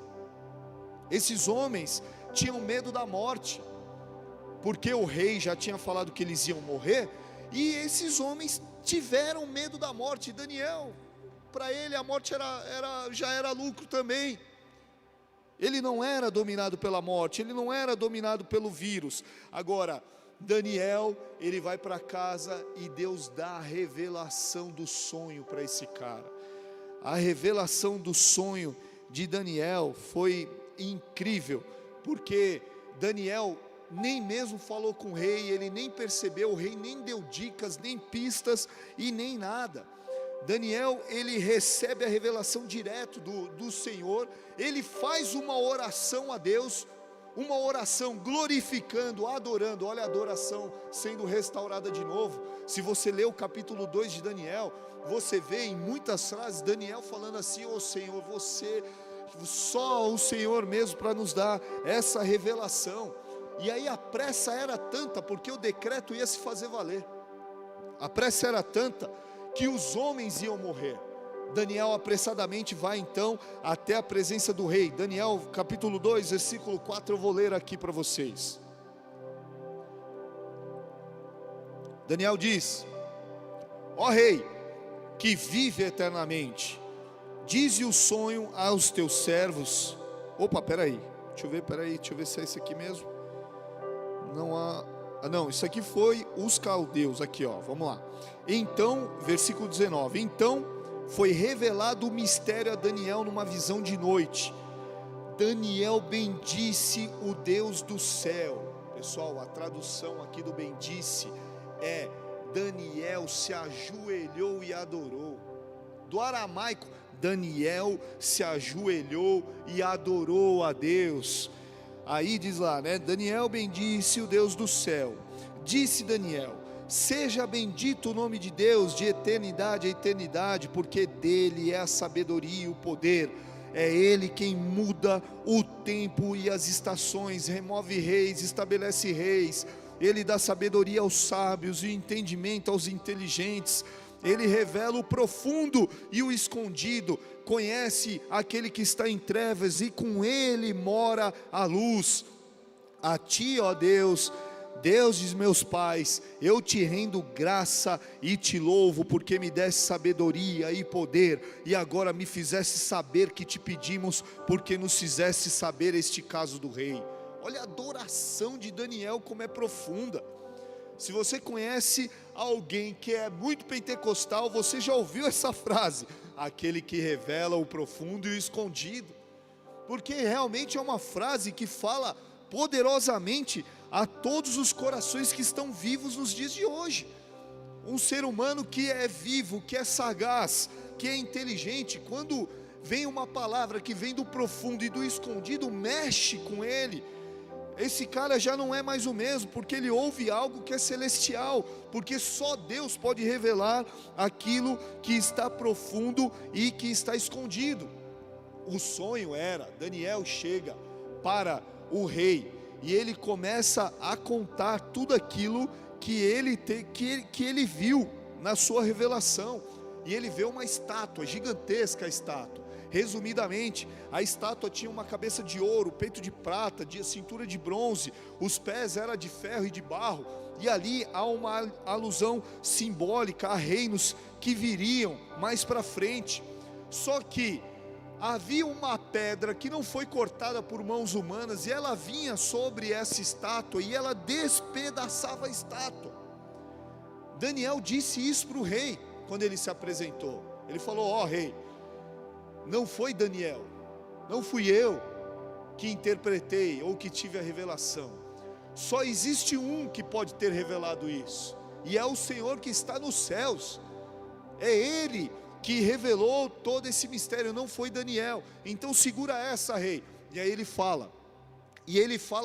Speaker 1: Esses homens tinham medo da morte, porque o rei já tinha falado que eles iam morrer, e esses homens tiveram medo da morte. Daniel, para ele a morte já era lucro também. Ele não era dominado pela morte, ele não era dominado pelo vírus. Agora, Daniel, ele vai para casa e Deus dá a revelação do sonho para esse cara. A revelação do sonho de Daniel foi incrível, porque Daniel nem mesmo falou com o rei, ele nem percebeu, o rei nem deu dicas, nem pistas e nem nada. Daniel, ele recebe a revelação direto do Senhor, ele faz uma oração a Deus, uma oração glorificando, adorando. Olha a adoração sendo restaurada de novo. Se você ler o capítulo 2 de Daniel, você vê em muitas frases Daniel falando assim: ô Senhor, você, só o Senhor mesmo para nos dar essa revelação. E aí a pressa era tanta, porque o decreto ia se fazer valer. A pressa era tanta que os homens iam morrer. Daniel apressadamente vai então até a presença do rei. Daniel capítulo 2, versículo 4, eu vou ler aqui para vocês. Daniel diz: ó rei, que vive eternamente, dize o sonho aos teus servos. Opa, peraí, deixa eu ver se é esse aqui mesmo. Não há... não, isso aqui foi os caldeus, aqui ó, vamos lá. Então, versículo 19, então foi revelado o mistério a Daniel numa visão de noite. Daniel bendisse o Deus do céu. Pessoal, a tradução aqui do bendisse é: Daniel se ajoelhou e adorou. Do aramaico, Daniel se ajoelhou e adorou a Deus. Aí diz lá, né? Daniel bendisse o Deus do céu. Disse Daniel: seja bendito o nome de Deus de eternidade a eternidade, porque dele é a sabedoria e o poder. É ele quem muda o tempo e as estações, remove reis, estabelece reis. Ele dá sabedoria aos sábios e entendimento aos inteligentes. Ele revela o profundo e o escondido, conhece aquele que está em trevas e com ele mora a luz. A ti, ó Deus, Deus dos meus pais, eu te rendo graça e te louvo, porque me deste sabedoria e poder, e agora me fizeste saber que te pedimos, porque nos fizeste saber este caso do rei. Olha a adoração de Daniel como é profunda. Se você conhece alguém que é muito pentecostal, você já ouviu essa frase: aquele que revela o profundo e o escondido. Porque realmente é uma frase que fala poderosamente a todos os corações que estão vivos nos dias de hoje. Um ser humano que é vivo, que é sagaz, que é inteligente, quando vem uma palavra que vem do profundo e do escondido, mexe com ele. Esse cara já não é mais o mesmo, porque ele ouve algo que é celestial, porque só Deus pode revelar aquilo que está profundo e que está escondido. O sonho era: Daniel chega para o rei e ele começa a contar tudo aquilo que ele viu na sua revelação. E ele vê uma estátua, gigantesca estátua. Resumidamente, a estátua tinha uma cabeça de ouro, peito de prata, de cintura de bronze, os pés eram de ferro e de barro, e ali há uma alusão simbólica a reinos que viriam mais para frente. Só que havia uma pedra que não foi cortada por mãos humanas, e ela vinha sobre essa estátua, e ela despedaçava a estátua. Daniel disse isso para o rei, quando ele se apresentou. Ele falou: ó rei, não foi Daniel, não fui eu que interpretei ou que tive a revelação. Só existe um que pode ter revelado isso, e é o Senhor que está nos céus. É Ele que revelou todo esse mistério, não foi Daniel. Então segura essa, rei. E aí ele fala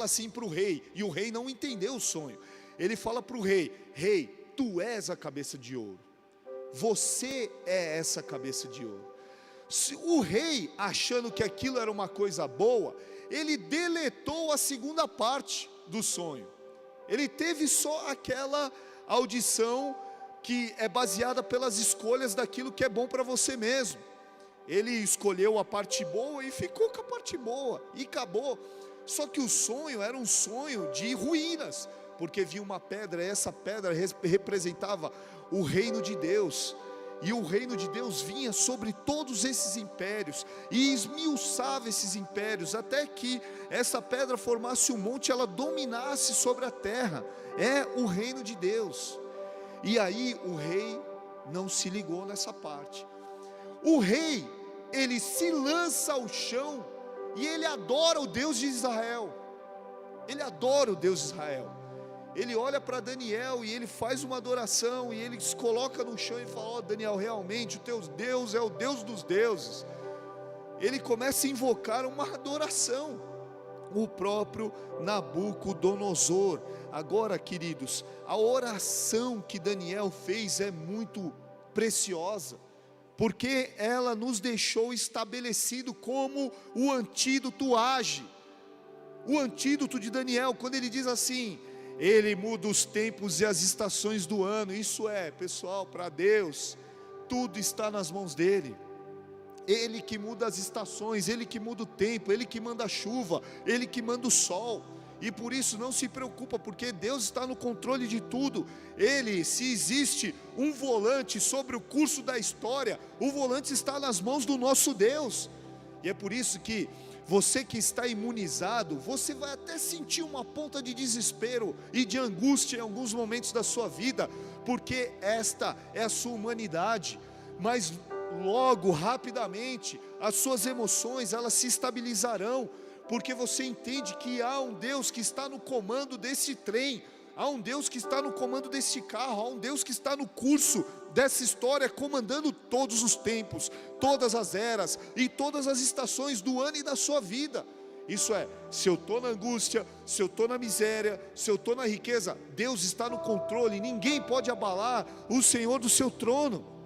Speaker 1: assim para o rei, e o rei não entendeu o sonho. Ele fala para o rei: rei, tu és a cabeça de ouro, você é essa cabeça de ouro. O rei, achando que aquilo era uma coisa boa, ele deletou a segunda parte do sonho. Ele teve só aquela audição que é baseada pelas escolhas daquilo que é bom para você mesmo. Ele escolheu a parte boa e ficou com a parte boa, e acabou. Só que o sonho era um sonho de ruínas, porque viu uma pedra, e essa pedra representava o reino de Deus. E o reino de Deus vinha sobre todos esses impérios, e esmiuçava esses impérios, até que essa pedra formasse um monte, ela dominasse sobre a terra. É o reino de Deus. E aí o rei não se ligou nessa parte. O rei, ele se lança ao chão, e ele adora o Deus de Israel. Ele adora o Deus de Israel. Ele olha para Daniel e ele faz uma adoração, e ele se coloca no chão e fala: ó Daniel, realmente o teu Deus é o Deus dos deuses. Ele começa a invocar uma adoração. o próprio Nabucodonosor. Agora, queridos, a oração que Daniel fez é muito preciosa, porque ela nos deixou estabelecido como o antídoto age. O antídoto de Daniel, quando ele diz assim: ele muda os tempos e as estações do ano. Isso é, pessoal, para Deus, tudo está nas mãos dele. Ele que muda as estações, Ele que muda o tempo, Ele que manda a chuva, Ele que manda o sol. E por isso não se preocupa, porque Deus está no controle de tudo. Ele, se existe um volante sobre o curso da história, o volante está nas mãos do nosso Deus. E é por isso que você que está imunizado, você vai até sentir uma ponta de desespero e de angústia em alguns momentos da sua vida, porque esta é a sua humanidade. Mas logo, rapidamente, as suas emoções, elas se estabilizarão, porque você entende que há um Deus que está no comando desse trem, há um Deus que está no comando desse carro, há um Deus que está no curso dessa história, comandando todos os tempos, todas as eras e todas as estações do ano e da sua vida. Isso é, se eu estou na angústia, se eu estou na miséria, se eu estou na riqueza, Deus está no controle, ninguém pode abalar o Senhor do seu trono.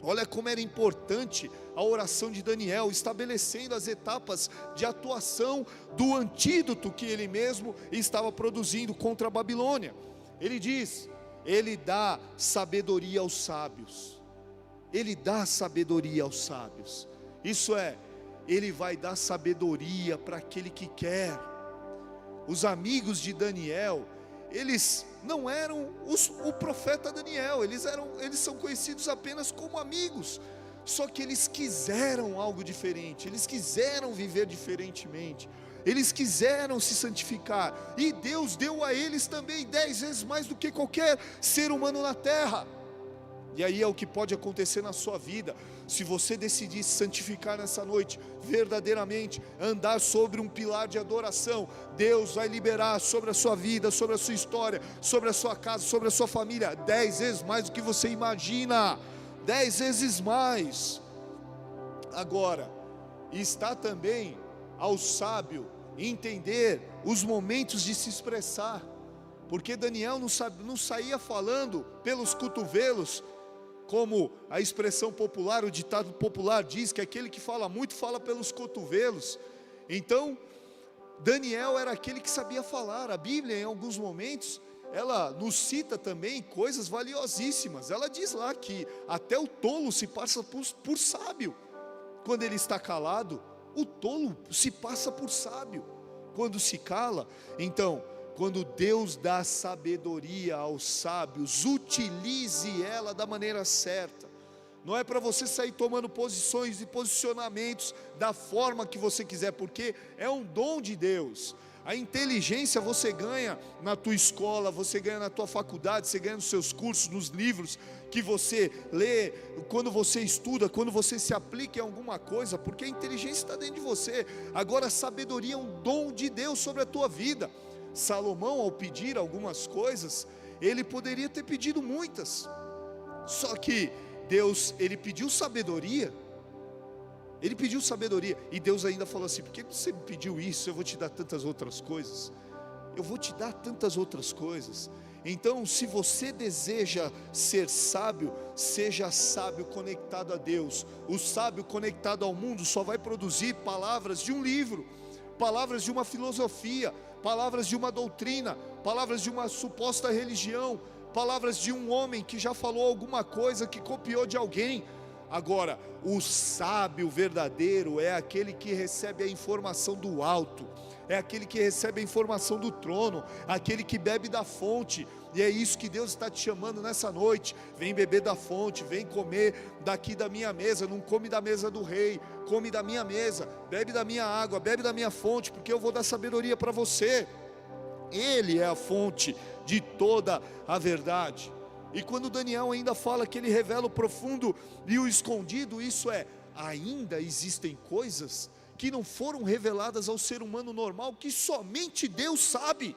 Speaker 1: Olha como era importante a oração de Daniel, estabelecendo as etapas de atuação do antídoto que ele mesmo estava produzindo contra a Babilônia. Ele diz: ele dá sabedoria aos sábios. Ele dá sabedoria aos sábios. Isso é, ele vai dar sabedoria para aquele que quer. Os amigos de Daniel, eles não eram o profeta Daniel, eles são conhecidos apenas como amigos, só que eles quiseram algo diferente, eles quiseram viver diferentemente, eles quiseram se santificar, e Deus deu a eles também 10 vezes mais do que qualquer ser humano na terra. E aí é o que pode acontecer na sua vida, se você decidir se santificar nessa noite, verdadeiramente, andar sobre um pilar de adoração, Deus vai liberar sobre a sua vida, sobre a sua história, sobre a sua casa, sobre a sua família, 10 vezes mais do que você imagina, 10 vezes mais. Agora, está também ao sábio entender os momentos de se expressar, porque Daniel não saía falando pelos cotovelos, como a expressão popular, o ditado popular diz, que aquele que fala muito, fala pelos cotovelos. Então, Daniel era aquele que sabia falar. A Bíblia, em alguns momentos, ela nos cita também coisas valiosíssimas. Ela diz lá que até o tolo se passa por sábio. Quando ele está calado, o tolo se passa por sábio. Quando se cala, então, quando Deus dá sabedoria aos sábios, utilize ela da maneira certa. Não é para você sair tomando posições e posicionamentos da forma que você quiser, porque é um dom de Deus. A inteligência você ganha na tua escola, você ganha na tua faculdade, você ganha nos seus cursos, nos livros que você lê, quando você estuda, quando você se aplica em alguma coisa, porque a inteligência está dentro de você. Agora a sabedoria é um dom de Deus sobre a tua vida. Salomão, ao pedir algumas coisas, ele poderia ter pedido muitas, só que Deus, ele pediu sabedoria, e Deus ainda falou assim: por que você me pediu isso? Eu vou te dar tantas outras coisas, Então, se você deseja ser sábio, seja sábio conectado a Deus. O sábio conectado ao mundo só vai produzir palavras de um livro, palavras de uma filosofia, palavras de uma doutrina, palavras de uma suposta religião, palavras de um homem que já falou alguma coisa, que copiou de alguém. Agora, o sábio verdadeiro é aquele que recebe a informação do alto, é aquele que recebe a informação do trono, aquele que bebe da fonte. E é isso que Deus está te chamando nessa noite: vem beber da fonte, vem comer daqui da minha mesa. Não come da mesa do rei, come da minha mesa, bebe da minha água, bebe da minha fonte, porque eu vou dar sabedoria para você. Ele é a fonte de toda a verdade. E quando Daniel ainda fala que ele revela o profundo e o escondido, isso é, ainda existem coisas que não foram reveladas ao ser humano normal, que somente Deus sabe.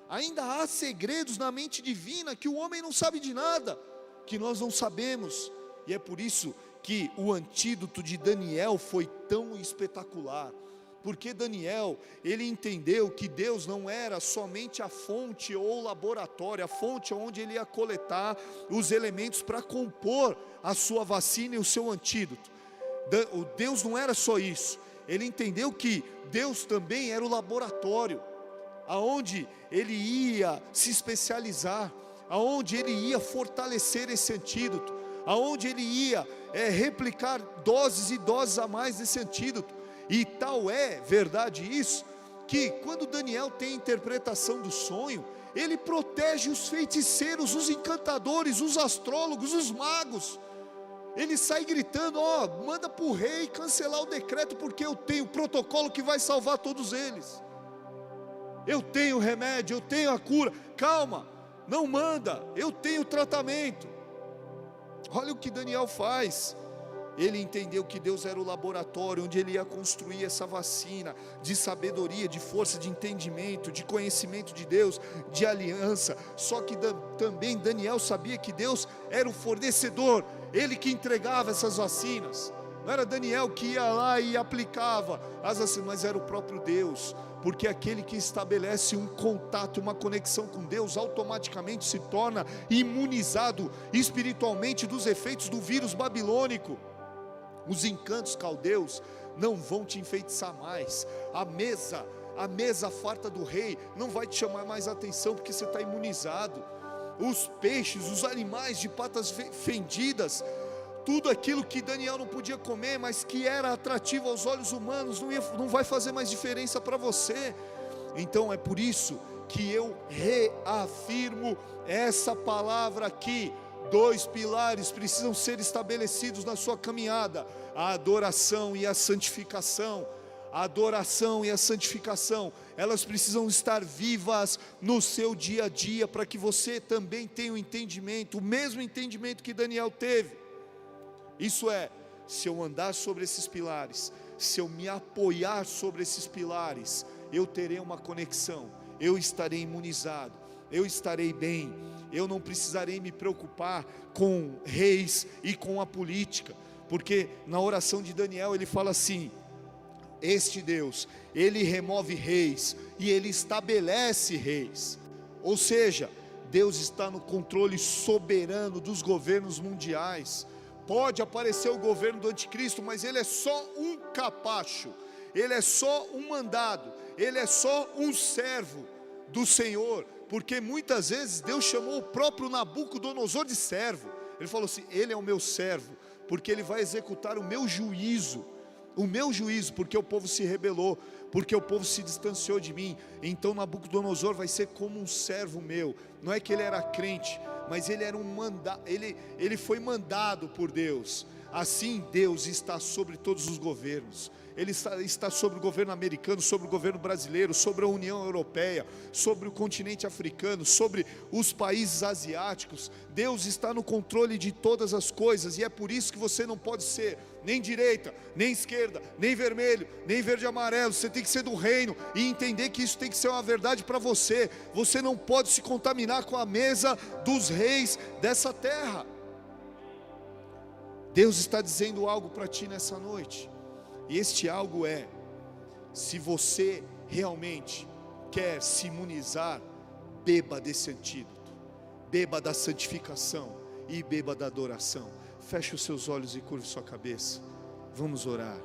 Speaker 1: Ainda há segredos na mente divina que o homem não sabe de nada, que nós não sabemos. E é por isso que o antídoto de Daniel foi tão espetacular, Porque Daniel, ele entendeu que Deus não era somente a fonte ou o laboratório, a fonte onde ele ia coletar os elementos para compor a sua vacina e o seu antídoto. Deus não era só isso. Ele entendeu que Deus também era o laboratório, aonde ele ia se especializar, aonde ele ia fortalecer esse antídoto, aonde ele ia replicar doses e doses a mais desse antídoto. E tal é verdade isso, que quando Daniel tem a interpretação do sonho, ele protege os feiticeiros, os encantadores, os astrólogos, os magos. Ele sai gritando: manda para o rei cancelar o decreto, porque eu tenho o protocolo que vai salvar todos eles. Eu tenho o remédio, eu tenho a cura. Calma, não manda, eu tenho o tratamento. Olha o que Daniel faz. Ele entendeu que Deus era o laboratório onde ele ia construir essa vacina de sabedoria, de força, de entendimento, de conhecimento de Deus, de aliança. Só que também Daniel sabia que Deus era o fornecedor, ele que entregava essas vacinas. Não era Daniel que ia lá e aplicava as vacinas, mas era o próprio Deus. Porque aquele que estabelece um contato, uma conexão com Deus, automaticamente se torna imunizado espiritualmente dos efeitos do vírus babilônico. Os encantos caldeus não vão te enfeitiçar mais. A mesa farta do rei não vai te chamar mais atenção, porque você está imunizado. Os peixes, os animais de patas fendidas, tudo aquilo que Daniel não podia comer, mas que era atrativo aos olhos humanos, não vai fazer mais diferença para você. Então é por isso que eu reafirmo essa palavra aqui. 2 pilares precisam ser estabelecidos na sua caminhada: a adoração e a santificação. A adoração e a santificação, elas precisam estar vivas no seu dia a dia, para que você também tenha o entendimento, o mesmo entendimento que Daniel teve. Isso é, se eu andar sobre esses pilares, se eu me apoiar sobre esses pilares, eu terei uma conexão, eu estarei imunizado, eu estarei bem, eu não precisarei me preocupar com reis e com a política, porque na oração de Daniel ele fala assim: este Deus, ele remove reis e ele estabelece reis. Ou seja, Deus está no controle soberano dos governos mundiais. Pode aparecer o governo do anticristo, mas ele é só um capacho, ele é só um mandado, ele é só um servo do Senhor. Porque muitas vezes Deus chamou o próprio Nabucodonosor de servo. Ele falou assim: ele é o meu servo, porque ele vai executar o meu juízo, porque o povo se rebelou, porque o povo se distanciou de mim. Então Nabucodonosor vai ser como um servo meu. Não é que ele era crente, mas ele era ele foi mandado por Deus. Assim Deus está sobre todos os governos. Ele está sobre o governo americano, sobre o governo brasileiro, sobre a União Europeia, sobre o continente africano, sobre os países asiáticos. Deus está no controle de todas as coisas, e é por isso que você não pode ser nem direita, nem esquerda, nem vermelho, nem verde e amarelo. Você tem que ser do reino e entender que isso tem que ser uma verdade para você. Você não pode se contaminar com a mesa dos reis dessa terra. Deus está dizendo algo para ti nessa noite. E este algo é: se você realmente quer se imunizar, beba desse antídoto, beba da santificação e beba da adoração. Feche os seus olhos e curve sua cabeça. Vamos orar.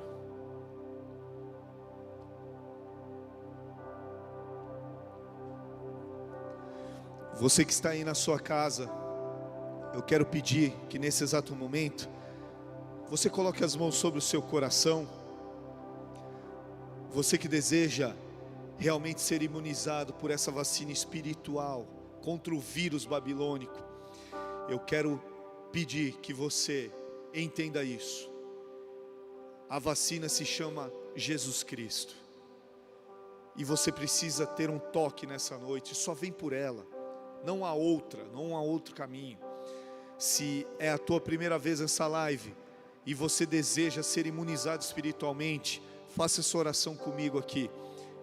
Speaker 1: Você que está aí na sua casa, eu quero pedir que nesse exato momento você coloque as mãos sobre o seu coração. Você que deseja realmente ser imunizado por essa vacina espiritual contra o vírus babilônico, eu quero pedir que você entenda isso. A vacina se chama Jesus Cristo, e você precisa ter um toque nessa noite. Só vem por ela, não há outra, não há outro caminho. Se é a tua primeira vez nessa live e você deseja ser imunizado espiritualmente, faça essa oração comigo aqui.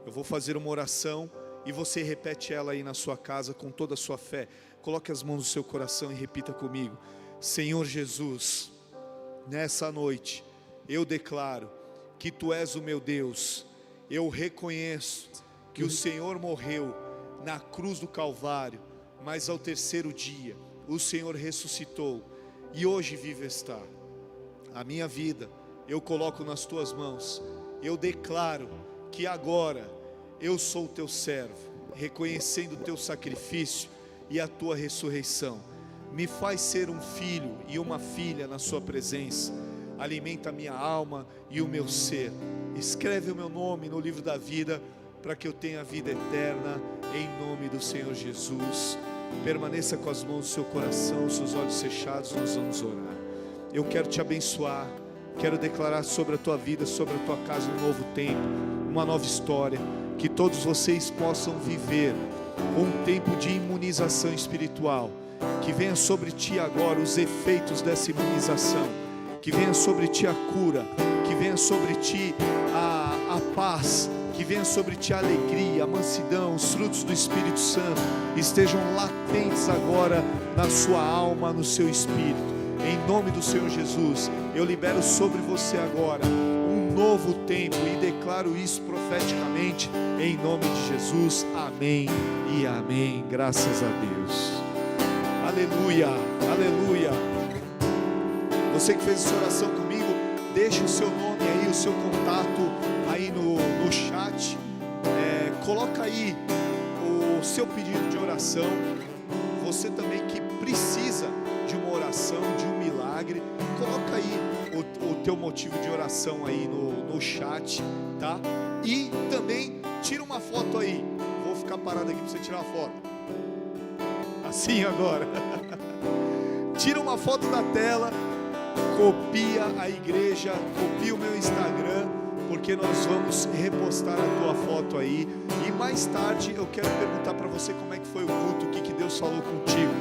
Speaker 1: Eu vou fazer uma oração e você repete ela aí na sua casa com toda a sua fé. Coloque as mãos no seu coração e repita comigo: Senhor Jesus, nessa noite eu declaro que Tu és o meu Deus eu reconheço que o Senhor morreu na cruz do Calvário, mas ao terceiro dia o Senhor ressuscitou e hoje vive está. A minha vida eu coloco nas tuas mãos. Eu declaro que agora eu sou o teu servo, reconhecendo o teu sacrifício e a tua ressurreição. Me faz ser um filho e uma filha na sua presença. Alimenta a minha alma e o meu ser. Escreve o meu nome no livro da vida, para que eu tenha vida eterna, em nome do Senhor Jesus. Permaneça com as mãos no seu coração, seus olhos fechados, nós vamos orar. Eu quero te abençoar, quero declarar sobre a tua vida, sobre a tua casa um novo tempo, uma nova história, que todos vocês possam viver um tempo de imunização espiritual, que venha sobre ti agora os efeitos dessa imunização, que venha sobre ti a cura, que venha sobre ti a paz, que venha sobre ti a alegria, a mansidão, os frutos do Espírito Santo estejam latentes agora na sua alma, no seu espírito. Em nome do Senhor Jesus, eu libero sobre você agora um novo tempo e declaro isso profeticamente em nome de Jesus. Amém e amém. Graças a Deus. Aleluia, aleluia. Você que fez essa oração comigo, deixe o seu nome aí, o seu contato aí no chat. Coloca aí o seu pedido de oração. Você também que precisa de uma oração, de um milagre, coloca aí o teu motivo de oração aí no chat, tá? E também tira uma foto aí. Vou ficar parado aqui para você tirar uma foto. Assim agora. Tira uma foto da tela, copia a igreja, copia o meu Instagram, porque nós vamos repostar a tua foto aí. E mais tarde eu quero perguntar para você como é que foi o culto, o que Deus falou contigo.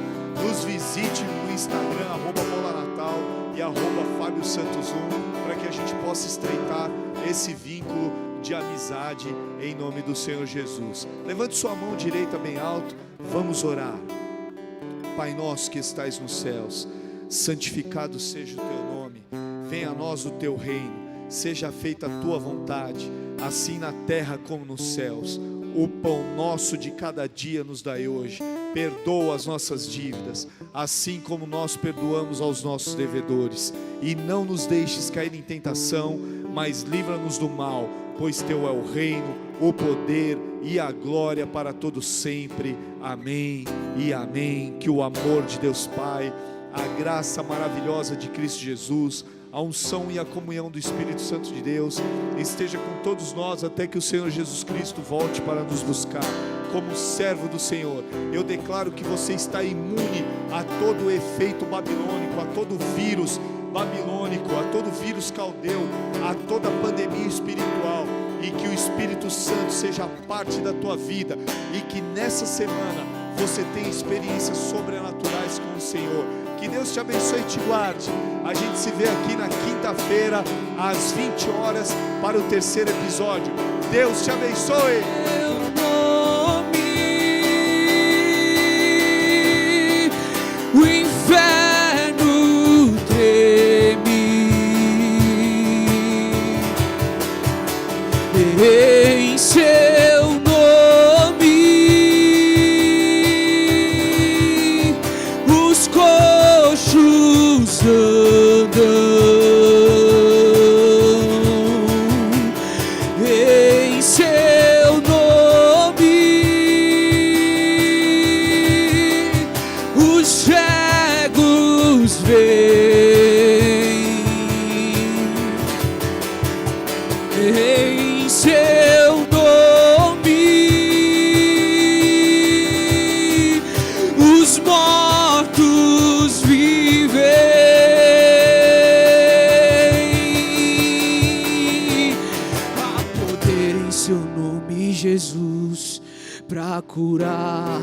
Speaker 1: Nos visite no Instagram, @BolaNatal e @FábioSantos1, para que a gente possa estreitar esse vínculo de amizade em nome do Senhor Jesus. Levante sua mão direita bem alto, vamos orar. Pai nosso que estais nos céus, santificado seja o teu nome, venha a nós o teu reino, seja feita a tua vontade, assim na terra como nos céus. O pão nosso de cada dia nos dai hoje, perdoa as nossas dívidas, assim como nós perdoamos aos nossos devedores, e não nos deixes cair em tentação, mas livra-nos do mal, pois teu é o reino, o poder e a glória para todos sempre. Amém e amém. Que o amor de Deus Pai, a graça maravilhosa de Cristo Jesus, a unção e a comunhão do Espírito Santo de Deus esteja com todos nós até que o Senhor Jesus Cristo volte para nos buscar. Como servo do Senhor, eu declaro que você está imune a todo efeito babilônico, a todo vírus babilônico, a todo vírus caldeu, a toda pandemia espiritual, e que o Espírito Santo seja parte da tua vida, e que nessa semana você tenha experiências sobrenaturais com o Senhor. Que Deus te abençoe e te guarde. A gente se vê aqui na quinta-feira às 20 horas para o terceiro episódio. Deus te abençoe.
Speaker 2: O inferno treme em seu nome, os coxos andam em seu nome, os cegos veem em seu nome, os mortos vivem. Há poder em seu nome, Jesus, pra curar,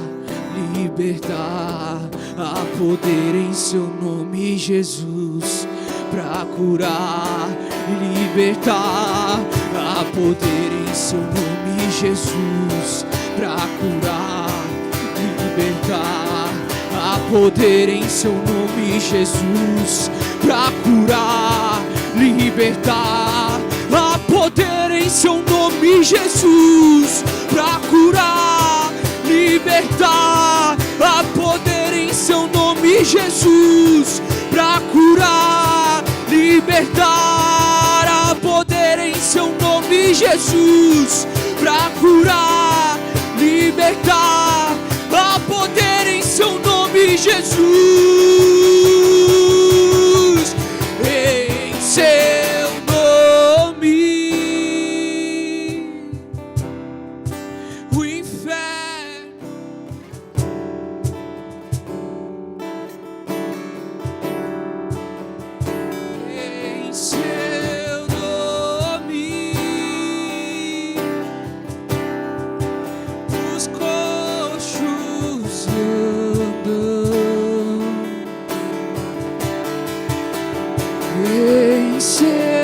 Speaker 2: libertar. Há poder em seu nome, Jesus, pra curar e libertar. Há poder em seu nome, Jesus, pra curar e libertar. Há poder em seu nome, Jesus, pra curar, libertar. Há poder em seu nome, nome Jesus, pra curar, libertar. Há poder em seu nome Jesus, pra curar, libertar. Há poder em seu nome Jesus, pra curar, libertar. Há poder em seu nome Jesus, em seu nome. O inferno em seu nome, os coxos andam em seu